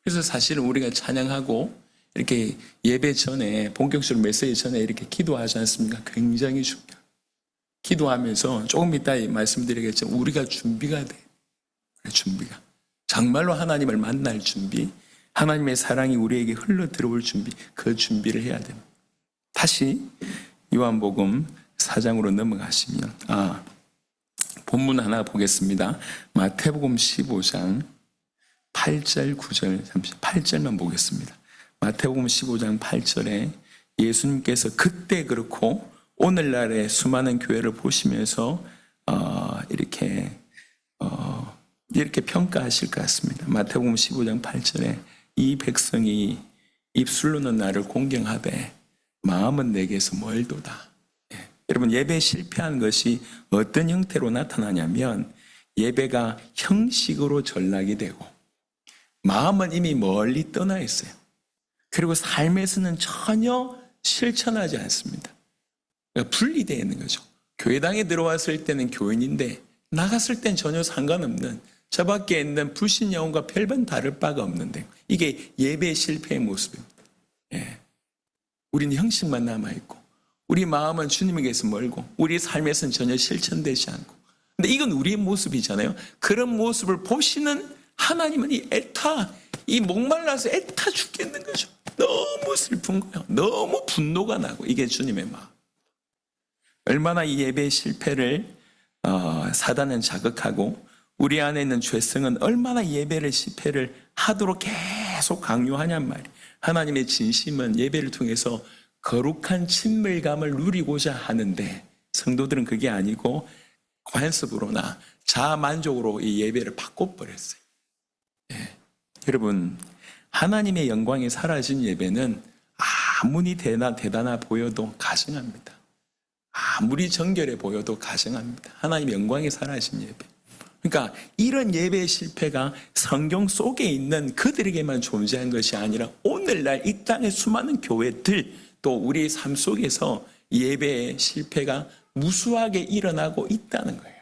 A: 그래서 사실은 우리가 찬양하고 이렇게 예배 전에, 본격적으로 메시지 전에 이렇게 기도하지 않습니까? 굉장히 중요해요. 기도하면서 조금 이따 말씀드리겠지만 우리가 준비가 돼요. 준비가. 정말로 하나님을 만날 준비, 하나님의 사랑이 우리에게 흘러 들어올 준비, 그 준비를 해야 됩니다. 다시 요한복음 4장으로 넘어가시면 본문 하나 보겠습니다. 마태복음 15장 8절 9절 8절만 보겠습니다. 마태복음 15장 8절에 예수님께서 그때 그렇고 오늘날의 수많은 교회를 보시면서 이렇게 평가하실 것 같습니다. 마태복음 15장 8절에 이 백성이 입술로는 나를 공경하되 마음은 내게서 멀도다. 여러분, 예배 실패한 것이 어떤 형태로 나타나냐면 예배가 형식으로 전락이 되고 마음은 이미 멀리 떠나 있어요. 그리고 삶에서는 전혀 실천하지 않습니다. 그러니까 분리되어 있는 거죠. 교회당에 들어왔을 때는 교인인데 나갔을 땐 전혀 상관없는, 저 밖에 있는 불신 영혼과 별반 다를 바가 없는데, 이게 예배 실패의 모습입니다. 우리는 형식만 남아있고 우리 마음은 주님에게서 멀고 우리 삶에서는 전혀 실천되지 않고, 근데 이건 우리의 모습이잖아요. 그런 모습을 보시는 하나님은 이 목말라서 애타 죽겠는 거죠. 너무 슬픈 거예요. 너무 분노가 나고, 이게 주님의 마음. 얼마나 이 예배의 실패를 사단은 자극하고 우리 안에 있는 죄성은 얼마나 예배를 실패를 하도록 계속 강요하냔 말이에요. 하나님의 진심은 예배를 통해서 거룩한 친밀감을 누리고자 하는데 성도들은 그게 아니고 관습으로나 자만족으로 이 예배를 바꿔버렸어요. 여러분, 하나님의 영광이 사라진 예배는 아무리 대단하 보여도 가증합니다. 아무리 정결해 보여도 가증합니다. 하나님의 영광이 사라진 예배. 그러니까 이런 예배의 실패가 성경 속에 있는 그들에게만 존재한 것이 아니라 오늘날 이 땅의 수많은 교회들, 또 우리의 삶 속에서 예배의 실패가 무수하게 일어나고 있다는 거예요.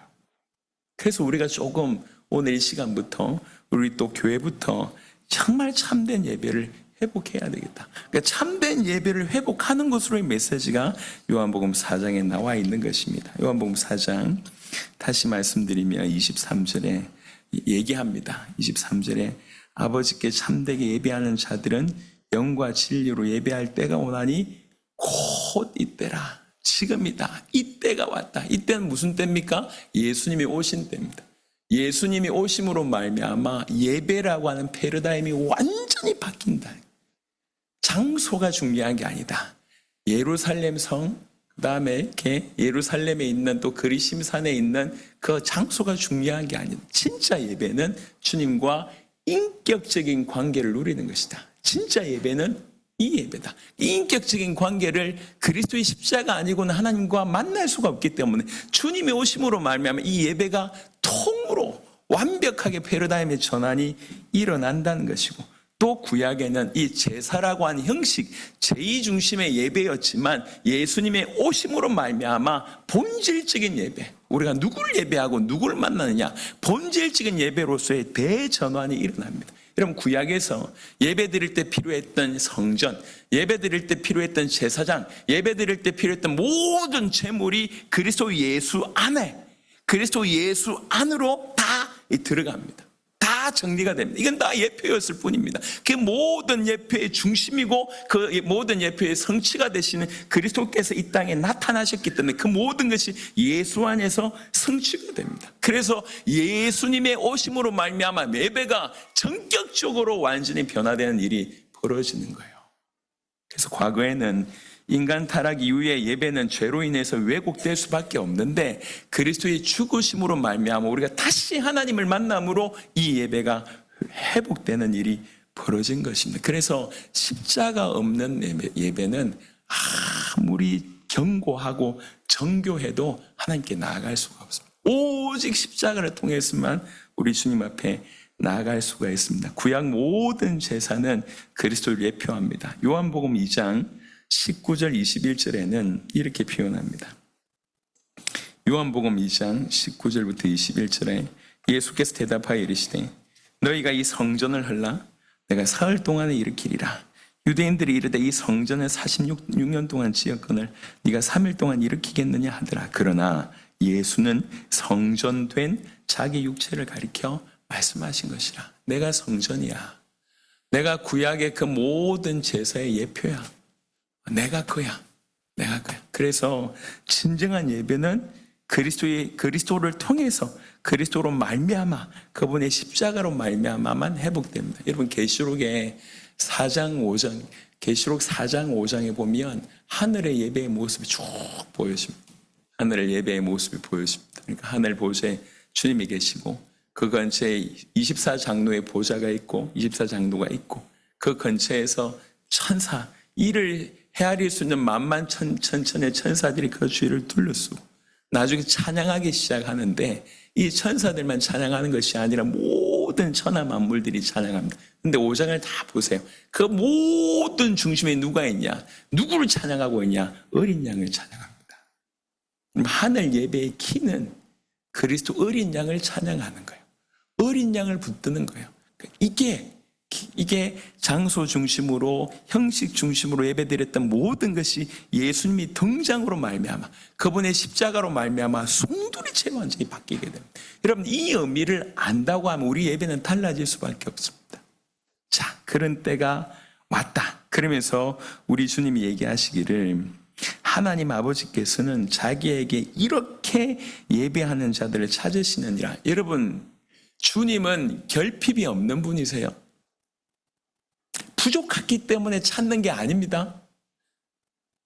A: 그래서 우리가 조금 오늘 이 시간부터 우리 또 교회부터 정말 참된 예배를 회복해야 되겠다. 그러니까 참된 예배를 회복하는 것으로의 메시지가 요한복음 4장에 나와 있는 것입니다. 요한복음 4장 다시 말씀드리면 23절에 얘기합니다. 23절에 아버지께 참되게 예배하는 자들은 영과 진리로 예배할 때가 오나니 곧 이때라. 지금이다. 이때가 왔다. 이때는 무슨 때입니까? 예수님이 오신 때입니다. 예수님이 오심으로 말미암아 예배라고 하는 패러다임이 완전히 바뀐다. 장소가 중요한 게 아니다. 예루살렘 성, 그 다음에 이렇게 예루살렘에 있는 또 그리심산에 있는 그 장소가 중요한 게 아니다. 진짜 예배는 주님과 인격적인 관계를 누리는 것이다. 진짜 예배는 이 예배다. 이 인격적인 관계를 그리스도의 십자가 아니고는 하나님과 만날 수가 없기 때문에 주님의 오심으로 말미암아 이 예배가 통으로 완벽하게 패러다임의 전환이 일어난다는 것이고, 또 구약에는 이 제사라고 하는 형식, 제의 중심의 예배였지만 예수님의 오심으로 말미암아 본질적인 예배, 우리가 누구를 예배하고 누구를 만나느냐, 본질적인 예배로서의 대전환이 일어납니다. 여러분, 구약에서 예배드릴 때 필요했던 성전, 예배드릴 때 필요했던 제사장, 예배드릴 때 필요했던 모든 제물이 그리스도 예수 안에, 그리스도 예수 안으로 다 들어갑니다. 다 정리가 됩니다. 이건 다 예표였을 뿐입니다. 그 모든 예표의 중심이고 그 모든 예표의 성취가 되시는 그리스도께서 이 땅에 나타나셨기 때문에 그 모든 것이 예수 안에서 성취가 됩니다. 그래서 예수님의 오심으로 말미암아 예배가 전격적으로 완전히 변화되는 일이 벌어지는 거예요. 그래서 과거에는 인간 타락 이후에 예배는 죄로 인해서 왜곡될 수밖에 없는데 그리스도의 죽으심으로 말미암아 우리가 다시 하나님을 만남으로 이 예배가 회복되는 일이 벌어진 것입니다. 그래서 십자가 없는 예배는 아무리 견고하고 정교해도 하나님께 나아갈 수가 없습니다. 오직 십자가를 통해서만 우리 주님 앞에 나아갈 수가 있습니다. 구약 모든 제사는 그리스도를 예표합니다. 요한복음 2장 19절 21절에는 이렇게 표현합니다. 요한복음 2장 19절부터 21절에 예수께서 대답하여 이르시되 너희가 이 성전을 헐라 내가 사흘 동안에 일으키리라. 유대인들이 이르되 이 성전을 46년 동안 지었거늘 네가 3일 동안 일으키겠느냐 하더라. 그러나 예수는 성전된 자기 육체를 가리켜 말씀하신 것이라. 내가 성전이야. 내가 구약의 그 모든 제사의 예표야. 내가 그야. 내가 그야. 그래서 진정한 예배는 그리스도를 통해서 그리스도로 말미암아 그분의 십자가로 말미암아만 회복됩니다. 여러분, 계시록의 4장 5장, 계시록 4장 5장에 보면 하늘의 예배의 모습이 쭉 보여집니다. 하늘의 예배의 모습이 보여집니다. 그러니까 하늘 보좌에 주님이 계시고 그 근처에 24장로의 보좌가 있고 24장로가 있고 그 근처에서 천사, 이를 헤아릴 수 있는 만만천천의 천사들이 그 주위를 둘러쓰고 나중에 찬양하기 시작하는데 이 천사들만 찬양하는 것이 아니라 모든 천하 만물들이 찬양합니다. 근데 5장을 다 보세요. 그 모든 중심에 누가 있냐? 누구를 찬양하고 있냐? 어린 양을 찬양합니다. 하늘 예배의 키는 그리스도 어린 양을 찬양하는 거예요. 어린 양을 붙드는 거예요. 이게 장소 중심으로 형식 중심으로 예배드렸던 모든 것이 예수님이 등장으로 말미암아 그분의 십자가로 말미암아 송두리째 완전히 바뀌게 됩니다. 여러분, 이 의미를 안다고 하면 우리 예배는 달라질 수밖에 없습니다. 자, 그런 때가 왔다. 그러면서 우리 주님이 얘기하시기를 하나님 아버지께서는 자기에게 이렇게 예배하는 자들을 찾으시느니라. 여러분, 주님은 결핍이 없는 분이세요. 부족했기 때문에 찾는 게 아닙니다.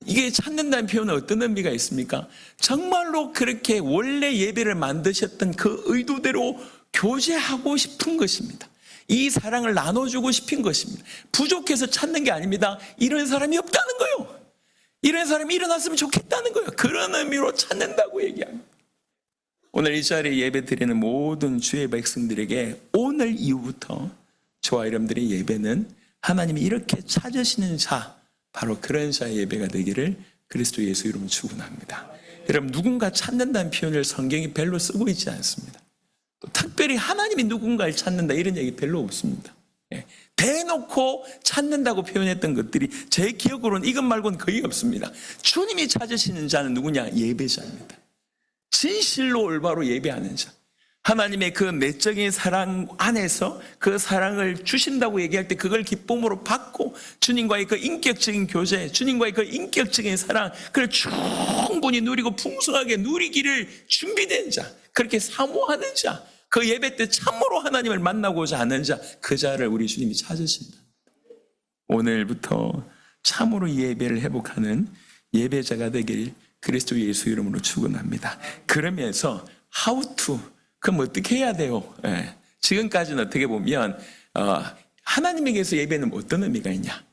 A: 이게 찾는다는 표현은 어떤 의미가 있습니까? 정말로 그렇게 원래 예배를 만드셨던 그 의도대로 교제하고 싶은 것입니다. 이 사랑을 나눠주고 싶은 것입니다. 부족해서 찾는 게 아닙니다. 이런 사람이 없다는 거예요. 이런 사람이 일어났으면 좋겠다는 거예요. 그런 의미로 찾는다고 얘기합니다. 오늘 이 자리에 예배 드리는 모든 주의 백성들에게 오늘 이후부터 저와 여러분들의 예배는 하나님이 이렇게 찾으시는 자, 바로 그런 자의 예배가 되기를 그리스도 예수 이름으로 축원합니다. 여러분, 누군가 찾는다는 표현을 성경이 별로 쓰고 있지 않습니다. 또 특별히 하나님이 누군가를 찾는다 이런 얘기 별로 없습니다. 대놓고 찾는다고 표현했던 것들이 제 기억으로는 이것 말고는 거의 없습니다. 주님이 찾으시는 자는 누구냐? 예배자입니다. 진실로 올바로 예배하는 자. 하나님의 그 내적인 사랑 안에서 그 사랑을 주신다고 얘기할 때 그걸 기쁨으로 받고 주님과의 그 인격적인 교제, 주님과의 그 인격적인 사랑, 그걸 충분히 누리고 풍성하게 누리기를 준비된 자, 그렇게 사모하는 자, 그 예배 때 참으로 하나님을 만나고자 하는 자, 그 자를 우리 주님이 찾으신다. 오늘부터 참으로 예배를 회복하는 예배자가 되길 그리스도 예수 이름으로 축원합니다. 그러면서 how to, 그럼 어떻게 해야 돼요? 지금까지는 어떻게 보면 하나님에게서 예배는 어떤 의미가 있냐,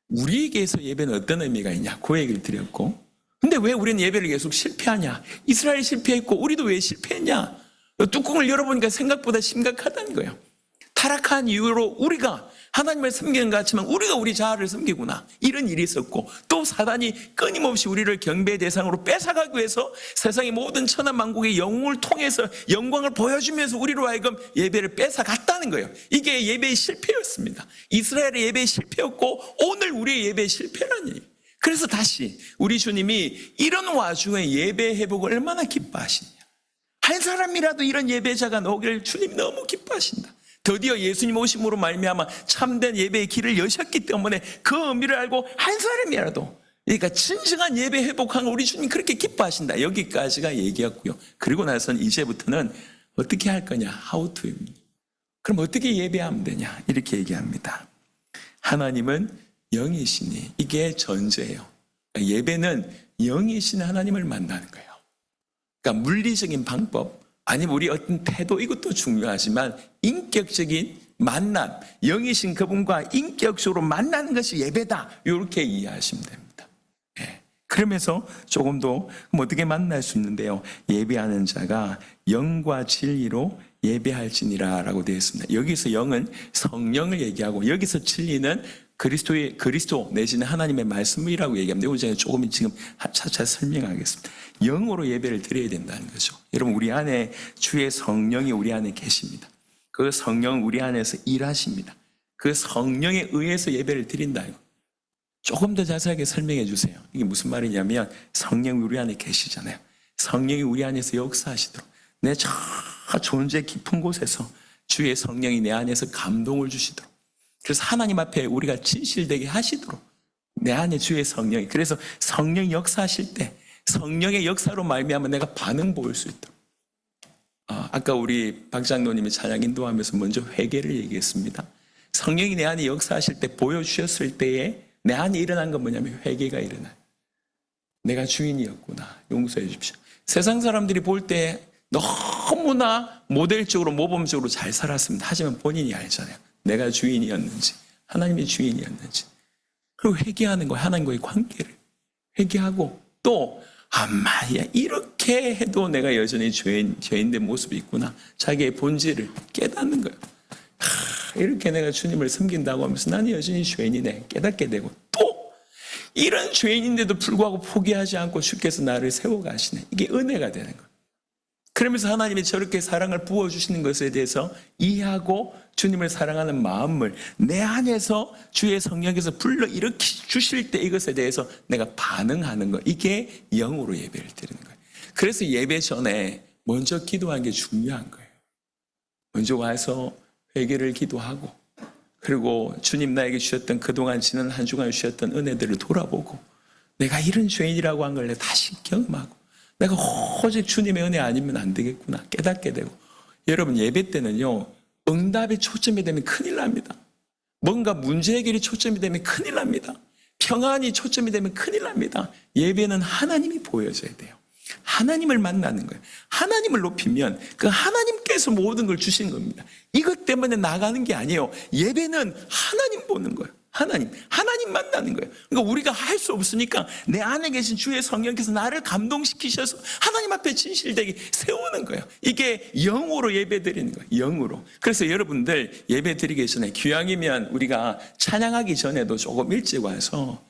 A: 우리에게서 예배는 어떤 의미가 있냐, 그 얘기를 드렸고, 근데 왜 우리는 예배를 계속 실패하냐? 이스라엘이 실패했고 우리도 왜 실패했냐? 뚜껑을 열어보니까 생각보다 심각하다는 거예요. 타락한 이유로 우리가 하나님을 섬기는 것 같지만 우리가 우리 자아를 섬기구나, 이런 일이 있었고, 또 사단이 끊임없이 우리를 경배의 대상으로 뺏어가기 위해서 세상의 모든 천하 만국의 영웅을 통해서 영광을 보여주면서 우리로 하여금 예배를 뺏어갔다는 거예요. 이게 예배의 실패였습니다. 이스라엘의 예배의 실패였고 오늘 우리의 예배의 실패라니. 그래서 다시 우리 주님이 이런 와중에 예배 회복을 얼마나 기뻐하시냐. 한 사람이라도 이런 예배자가 나오기를 주님이 너무 기뻐하신다. 드디어 예수님 오심으로 말미암아 참된 예배의 길을 여셨기 때문에 그 의미를 알고 한 사람이라도, 그러니까 진정한 예배 회복한 우리 주님 그렇게 기뻐하신다. 여기까지가 얘기였고요. 그리고 나서는 이제부터는 어떻게 할 거냐, how to입니다. 그럼 어떻게 예배하면 되냐, 이렇게 얘기합니다. 하나님은 영이시니, 이게 전제예요. 예배는 영이신 하나님을 만나는 거예요. 그러니까 물리적인 방법, 아니면 우리 어떤 태도, 이것도 중요하지만 인격적인 만남, 영이신 그분과 인격적으로 만나는 것이 예배다, 이렇게 이해하시면 됩니다. 그러면서 조금 더 어떻게 만날 수 있는데요, 예배하는 자가 영과 진리로 예배할지니라 라고 되어 있습니다. 여기서 영은 성령을 얘기하고 여기서 진리는 그리스도 내지는 하나님의 말씀이라고 얘기합니다. 이거 제가 조금 지금 차차 설명하겠습니다. 영으로 예배를 드려야 된다는 거죠. 여러분, 우리 안에 주의 성령이 우리 안에 계십니다. 그 성령은 우리 안에서 일하십니다. 그 성령에 의해서 예배를 드린다. 조금 더 자세하게 설명해 주세요. 이게 무슨 말이냐면, 성령이 우리 안에 계시잖아요. 성령이 우리 안에서 역사하시도록, 내 저 존재 깊은 곳에서 주의 성령이 내 안에서 감동을 주시도록, 그래서 하나님 앞에 우리가 진실되게 하시도록 내 안에 주의 성령이, 그래서 성령이 역사하실 때 성령의 역사로 말미암아 내가 반응 보일 수 있도록. 아까 우리 박 장로님이 찬양 인도하면서 먼저 회개를 얘기했습니다. 성령이 내 안에 역사하실 때, 보여주셨을 때에 내 안에 일어난 건 뭐냐면 회개가 일어나요. 내가 주인이었구나, 용서해 주십시오. 세상 사람들이 볼 때 너무나 모델적으로 모범적으로 잘 살았습니다. 하지만 본인이 알잖아요. 내가 주인이었는지, 하나님이 주인이었는지. 그리고 회개하는 거예요. 하나님과의 관계를 회개하고, 또 아마야 이렇게 해도 내가 여전히 죄인된 모습이 있구나, 자기의 본질을 깨닫는 거예요. 이렇게 내가 주님을 섬긴다고 하면서 나는 여전히 죄인이네 깨닫게 되고, 또 이런 죄인인데도 불구하고 포기하지 않고 주께서 나를 세워가시네. 이게 은혜가 되는 거예요. 그러면서 하나님이 저렇게 사랑을 부어주시는 것에 대해서 이해하고 주님을 사랑하는 마음을 내 안에서 주의 성령께서 불러일으켜 주실 때 이것에 대해서 내가 반응하는 것, 이게 영으로 예배를 드리는 거예요. 그래서 예배 전에 먼저 기도하는 게 중요한 거예요. 먼저 와서 회개를 기도하고, 그리고 주님 나에게 주셨던 그동안 지난 한 주간 주셨던 은혜들을 돌아보고, 내가 이런 죄인이라고 한 걸 다시 경험하고, 내가 오직 주님의 은혜 아니면 안 되겠구나 깨닫게 되고. 여러분, 예배 때는요, 응답에 초점이 되면 큰일 납니다. 뭔가 문제 해결이 초점이 되면 큰일 납니다. 평안이 초점이 되면 큰일 납니다. 예배는 하나님이 보여져야 돼요. 하나님을 만나는 거예요. 하나님을 높이면 그 하나님께서 모든 걸 주신 겁니다. 이것 때문에 나가는 게 아니에요. 예배는 하나님 보는 거예요. 하나님 만나는 거예요. 그러니까 우리가 할 수 없으니까 내 안에 계신 주의 성령께서 나를 감동시키셔서 하나님 앞에 진실되게 세우는 거예요. 이게 영으로 예배 드리는 거예요. 영으로. 그래서 여러분들 예배 드리기 전에, 귀향이면 우리가 찬양하기 전에도 조금 일찍 와서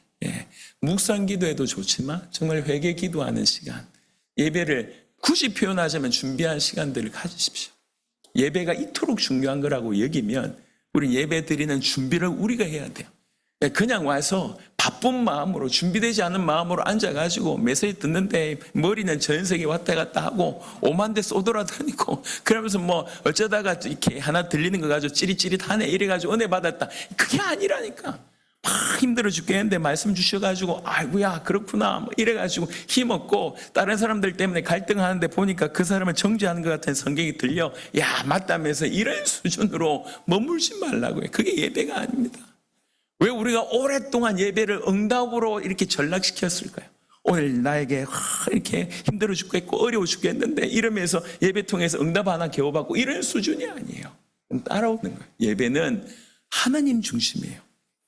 A: 묵상 기도해도 좋지만 정말 회개 기도하는 시간, 예배를 굳이 표현하자면 준비한 시간들을 가지십시오. 예배가 이토록 중요한 거라고 여기면 우리 예배 드리는 준비를 우리가 해야 돼요. 그냥 와서 바쁜 마음으로, 준비되지 않은 마음으로 앉아가지고 메시지 듣는데 머리는 전 세계 왔다 갔다 하고 오만 대 쏘돌아다니고 그러면서 뭐 어쩌다가 이렇게 하나 들리는 거 가지고 찌릿찌릿하네 이래가지고 은혜 받았다. 그게 아니라니까. 막 힘들어 죽겠는데 말씀 주셔가지고 아이고야 그렇구나 뭐 이래가지고 힘없고 다른 사람들 때문에 갈등하는데 보니까 그 사람을 정죄하는 것 같은 성경이 들려, 야 맞다면서 이런 수준으로 머물지 말라고요. 그게 예배가 아닙니다. 왜 우리가 오랫동안 예배를 응답으로 이렇게 전락시켰을까요? 오늘 나에게 이렇게 힘들어 죽겠고 어려워 죽겠는데 이러면서 예배 통해서 응답 하나 겨우 받고 이런 수준이 아니에요. 따라오는 거예요. 예배는 하나님 중심이에요.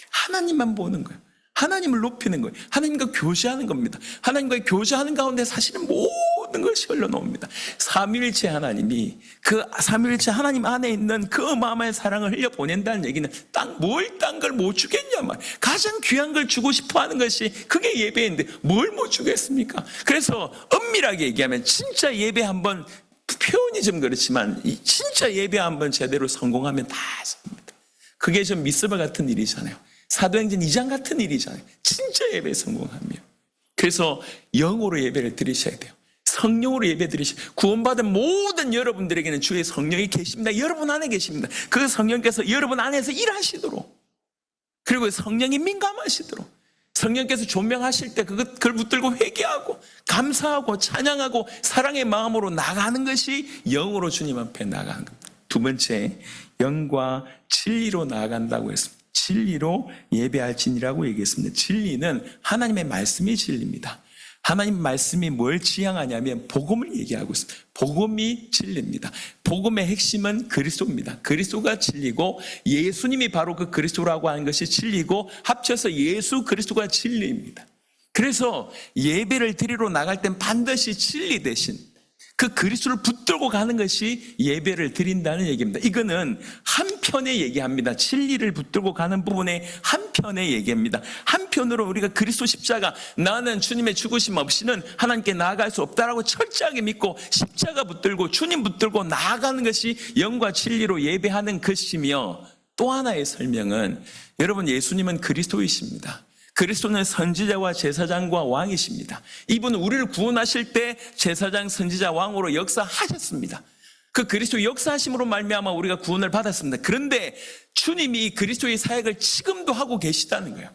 A: 하나님만 보는 거예요. 하나님을 높이는 거예요. 하나님과 교제하는 겁니다. 하나님과 교제하는 가운데 사실은 모든 것이 흘러나옵니다. 삼위일체 하나님이 그 삼위일체 하나님 안에 있는 그 어마어마한 사랑을 흘려보낸다는 얘기는 딴 걸 못 주겠냐 말. 가장 귀한 걸 주고 싶어하는 것이 그게 예배인데 뭘 못 주겠습니까? 그래서 엄밀하게 얘기하면 진짜 예배 한번, 표현이 좀 그렇지만 진짜 예배 한번 제대로 성공하면 다 삽니다. 그게 좀 미스바 같은 일이잖아요. 사도행전 2장 같은 일이잖아요. 진짜 예배 성공하면. 그래서 영으로 예배를 드리셔야 돼요. 성령으로 예배 드리셔야 돼요. 구원받은 모든 여러분들에게는 주의 성령이 계십니다. 여러분 안에 계십니다. 그 성령께서 여러분 안에서 일하시도록, 그리고 성령이 민감하시도록, 성령께서 조명하실 때 그걸 붙들고 회개하고 감사하고 찬양하고 사랑의 마음으로 나가는 것이 영으로 주님 앞에 나가는 겁니다. 두 번째, 영과 진리로 나아간다고 했습니다. 진리로 예배할지니라고 얘기했습니다. 진리는 하나님의 말씀이 진리입니다. 하나님 말씀이 뭘 지향하냐면 복음을 얘기하고 있습니다. 복음이 진리입니다. 복음의 핵심은 그리스도입니다. 그리스도가 진리고 예수님이 바로 그 그리스도라고 하는 것이 진리고 합쳐서 예수 그리스도가 진리입니다. 그래서 예배를 드리러 나갈 땐 반드시 진리 대신 그 그리스도를 붙들고 가는 것이 예배를 드린다는 얘기입니다. 이거는 한편에 얘기합니다. 진리를 붙들고 가는 부분에 한편에 얘기합니다. 한편으로 우리가 그리스도 십자가, 나는 주님의 죽으심 없이는 하나님께 나아갈 수 없다라고 철저하게 믿고 십자가 붙들고 주님 붙들고 나아가는 것이 영과 진리로 예배하는 것이며, 또 하나의 설명은 여러분 예수님은 그리스도이십니다. 그리스도는 선지자와 제사장과 왕이십니다. 이분은 우리를 구원하실 때 제사장, 선지자, 왕으로 역사하셨습니다. 그 그리스도 역사하심으로 말미암아 우리가 구원을 받았습니다. 그런데 주님이 그리스도의 사역을 지금도 하고 계시다는 거예요.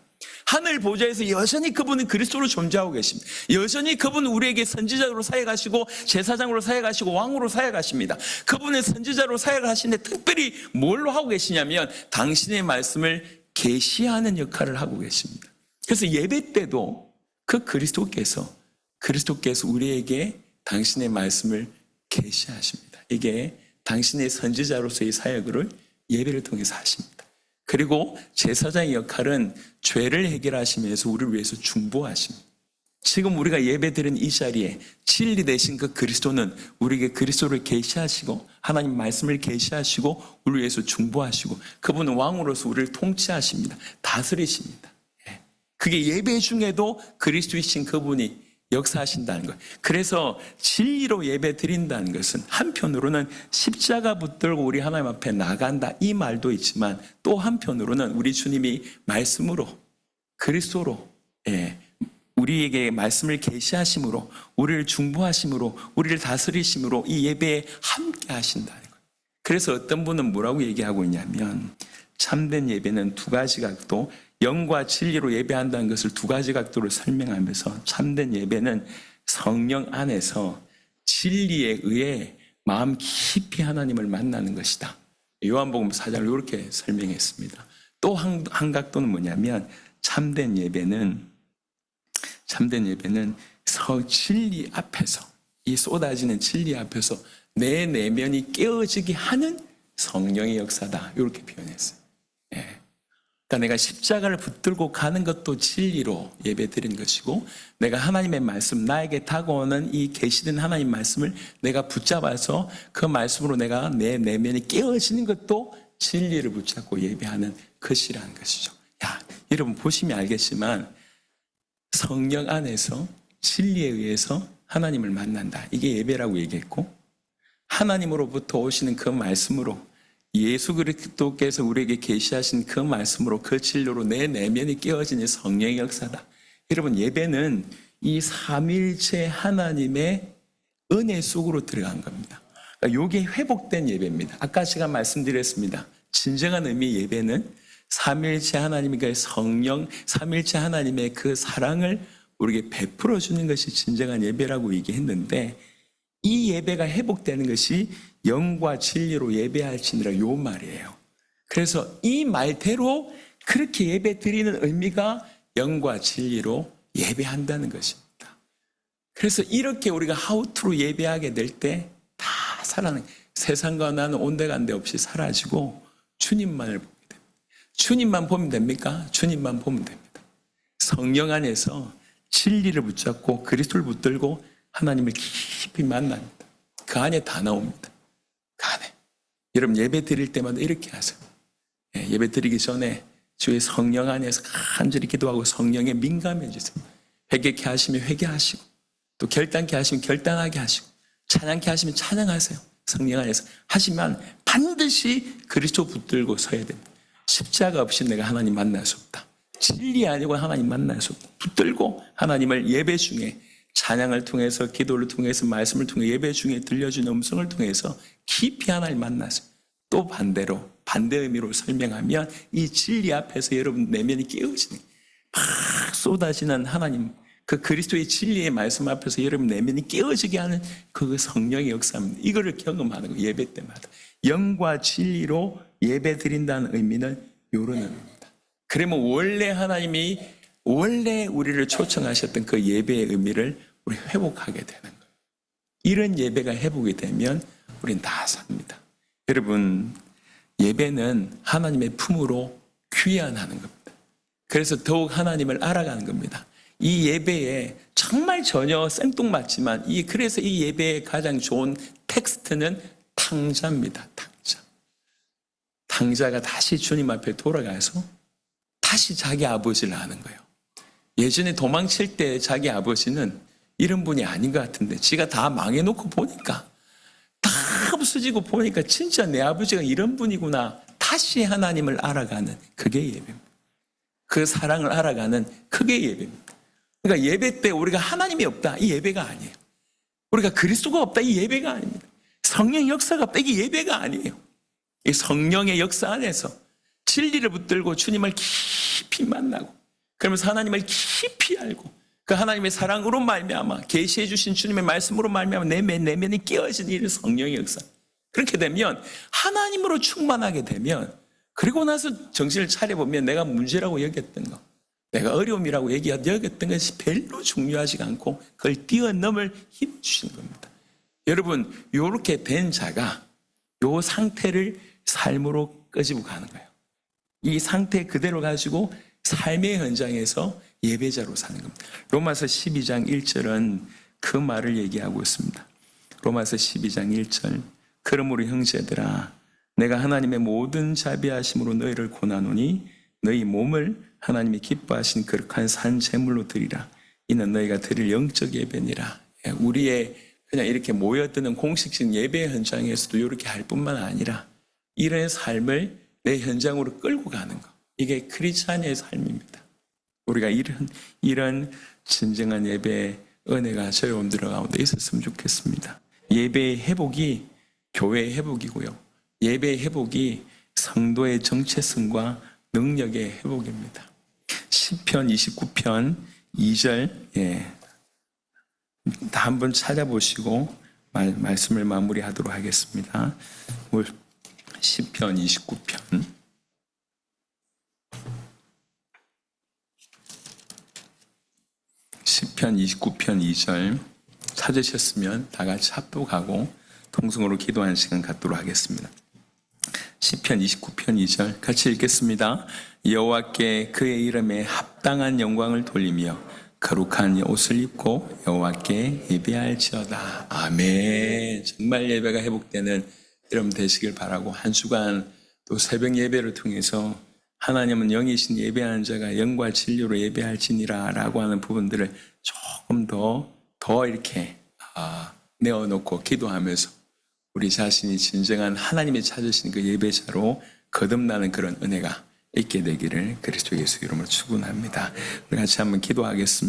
A: 하늘 보좌에서 여전히 그분은 그리스도로 존재하고 계십니다. 여전히 그분은 우리에게 선지자로 사역하시고 제사장으로 사역하시고 왕으로 사역하십니다. 그분은 선지자로 사역을 하시는데 특별히 뭘로 하고 계시냐면 당신의 말씀을 계시하는 역할을 하고 계십니다. 그래서 예배 때도 그 그리스도께서 우리에게 당신의 말씀을 계시하십니다. 이게 당신의 선지자로서의 사역을 예배를 통해서 하십니다. 그리고 제사장의 역할은 죄를 해결하시면서 우리를 위해서 중보하십니다. 지금 우리가 예배드리는 이 자리에 진리 되신 그 그리스도는 우리에게 그리스도를 계시하시고 하나님 말씀을 계시하시고 우리를 위해서 중보하시고 그분은 왕으로서 우리를 통치하십니다. 다스리십니다. 그게 예배 중에도 그리스도이신 그분이 역사하신다는 거예요. 그래서 진리로 예배 드린다는 것은 한편으로는 십자가 붙들고 우리 하나님 앞에 나간다 이 말도 있지만, 또 한편으로는 우리 주님이 말씀으로 그리스도로 우리에게 말씀을 계시하심으로 우리를 중보하심으로 우리를 다스리심으로 이 예배에 함께 하신다는 거예요. 그래서 어떤 분은 뭐라고 얘기하고 있냐면 참된 예배는 두 가지 각도, 영과 진리로 예배한다는 것을 두 가지 각도로 설명하면서 참된 예배는 성령 안에서 진리에 의해 마음 깊이 하나님을 만나는 것이다. 요한복음 4장을 이렇게 설명했습니다. 또 한 각도는 뭐냐면 참된 예배는 진리 앞에서, 이 쏟아지는 진리 앞에서 내 내면이 깨어지게 하는 성령의 역사다. 이렇게 표현했어요. 그러니까 내가 십자가를 붙들고 가는 것도 진리로 예배드린 것이고, 내가 하나님의 말씀, 나에게 다가오는 이 계시된 하나님 말씀을 내가 붙잡아서 그 말씀으로 내가 내 내면이 깨어지는 것도 진리를 붙잡고 예배하는 것이라는 것이죠. 야, 여러분 보시면 알겠지만 성령 안에서 진리에 의해서 하나님을 만난다. 이게 예배라고 얘기했고, 하나님으로부터 오시는 그 말씀으로 예수 그리스도께서 우리에게 계시하신 그 말씀으로 그 진로로 내 내면이 깨어지는 성령의 역사다. 여러분, 예배는 이 삼위일체 하나님의 은혜 속으로 들어간 겁니다. 그러니까 이게 회복된 예배입니다. 아까 제가 말씀드렸습니다. 진정한 의미의 예배는 삼위일체 하나님의 그 성령, 삼위일체 하나님의 그 사랑을 우리에게 베풀어 주는 것이 진정한 예배라고 얘기했는데, 이 예배가 회복되는 것이 영과 진리로 예배할지니라, 요 말이에요. 그래서 이 말대로 그렇게 예배 드리는 의미가 영과 진리로 예배한다는 것입니다. 그래서 이렇게 우리가 하우투로 예배하게 될 때 다 살아나는, 세상과 나는 온데간데 없이 사라지고 주님만을 보게 됩니다. 주님만 보면 됩니까? 주님만 보면 됩니다. 성령 안에서 진리를 붙잡고 그리스도를 붙들고 하나님을 깊이 만납니다. 그 안에 다 나옵니다. 그 안에. 여러분, 예배 드릴 때마다 이렇게 하세요. 예배 드리기 전에 주의 성령 안에서 간절히 기도하고 성령에 민감해지세요. 회개케 하시면 회개하시고, 또 결단케 하시면 결단하게 하시고, 찬양케 하시면 찬양하세요. 성령 안에서 하시면 반드시 그리스도 붙들고 서야 됩니다. 십자가 없이 내가 하나님 만날 수 없다. 진리 아니고 하나님 만날 수 없다. 붙들고 하나님을 예배 중에, 찬양을 통해서, 기도를 통해서, 말씀을 통해 예배 중에 들려주는 음성을 통해서 깊이 하나님 만나서, 또 반대로, 반대 의미로 설명하면 이 진리 앞에서 여러분 내면이 깨어지는, 막 쏟아지는 하나님, 그 그리스도의 진리의 말씀 앞에서 여러분 내면이 깨어지게 하는 그 성령의 역사입니다. 이거를 경험하는 거예요. 예배 때마다. 영과 진리로 예배 드린다는 의미는 이런 의미입니다. 그러면 원래 하나님이 원래 우리를 초청하셨던 그 예배의 의미를 우리 회복하게 되는 거예요. 이런 예배가 회복이 되면 우리는 다 삽니다. 여러분, 예배는 하나님의 품으로 귀환하는 겁니다. 그래서 더욱 하나님을 알아가는 겁니다. 이 예배에 정말 전혀 생뚱맞지만, 그래서 이 예배의 가장 좋은 텍스트는 탕자입니다. 탕자. 탕자가 다시 주님 앞에 돌아가서 다시 자기 아버지를 아는 거예요. 예전에 도망칠 때 자기 아버지는 이런 분이 아닌 것 같은데, 지가 다 망해놓고 보니까, 다 없어지고 보니까 진짜 내 아버지가 이런 분이구나. 다시 하나님을 알아가는, 그게 예배입니다. 그 사랑을 알아가는, 그게 예배입니다. 그러니까 예배 때 우리가 하나님이 없다, 이 예배가 아니에요. 우리가 그리스도가 없다, 이 예배가 아닙니다. 성령의 역사가 없다, 이게 예배가 아니에요. 이 성령의 역사 안에서 진리를 붙들고 주님을 깊이 만나고, 그러면서 하나님을 깊이 알고, 그 하나님의 사랑으로 말미암아, 계시해 주신 주님의 말씀으로 말미암아 내 내면이 깨어진 이 성령의 역사. 그렇게 되면, 하나님으로 충만하게 되면, 그리고 나서 정신을 차려보면 내가 문제라고 여겼던 거, 내가 어려움이라고 여겼던 것이 별로 중요하지 않고 그걸 뛰어넘을 힘 주신 겁니다. 여러분, 이렇게 된 자가 이 상태를 삶으로 끄집어 가는 거예요. 이 상태 그대로 가지고 삶의 현장에서 예배자로 사는 겁니다. 로마서 12장 1절은 그 말을 얘기하고 있습니다. 로마서 12장 1절. 그러므로 형제들아, 내가 하나님의 모든 자비하심으로 너희를 권하노니 너희 몸을 하나님이 기뻐하신 거룩한 산 제물로 드리라. 이는 너희가 드릴 영적 예배니라. 우리의 그냥 이렇게 모여드는 공식적 예배 현장에서도 이렇게 할 뿐만 아니라 이런 삶을 내 현장으로 끌고 가는 것, 이게 크리스찬의 삶입니다. 우리가 이런 진정한 예배의 은혜가 저희 여러분들 가운데 있었으면 좋겠습니다. 예배의 회복이 교회의 회복이고요, 예배의 회복이 성도의 정체성과 능력의 회복입니다. 시편 29편 2절, 다 한번 찾아보시고 말씀을 마무리하도록 하겠습니다. 시편 29편 2절 찾으셨으면 다 같이 합독하고 통성으로 기도하는 시간 갖도록 하겠습니다. 시편 29편 2절 같이 읽겠습니다. 여호와께 그의 이름에 합당한 영광을 돌리며 거룩한 옷을 입고 여호와께 예배할지어다. 아멘. 정말 예배가 회복되는 여러분 되시길 바라고, 한 주간 또 새벽 예배를 통해서 하나님은 영이신 예배하는 자가 영과 진리로 예배할지니라 라고 하는 부분들을 조금 더 이렇게 내어놓고 기도하면서 우리 자신이 진정한 하나님이 찾으신 그 예배자로 거듭나는 그런 은혜가 있게 되기를 그리스도 예수 이름으로 축원합니다. 우리 같이 한번 기도하겠습니다.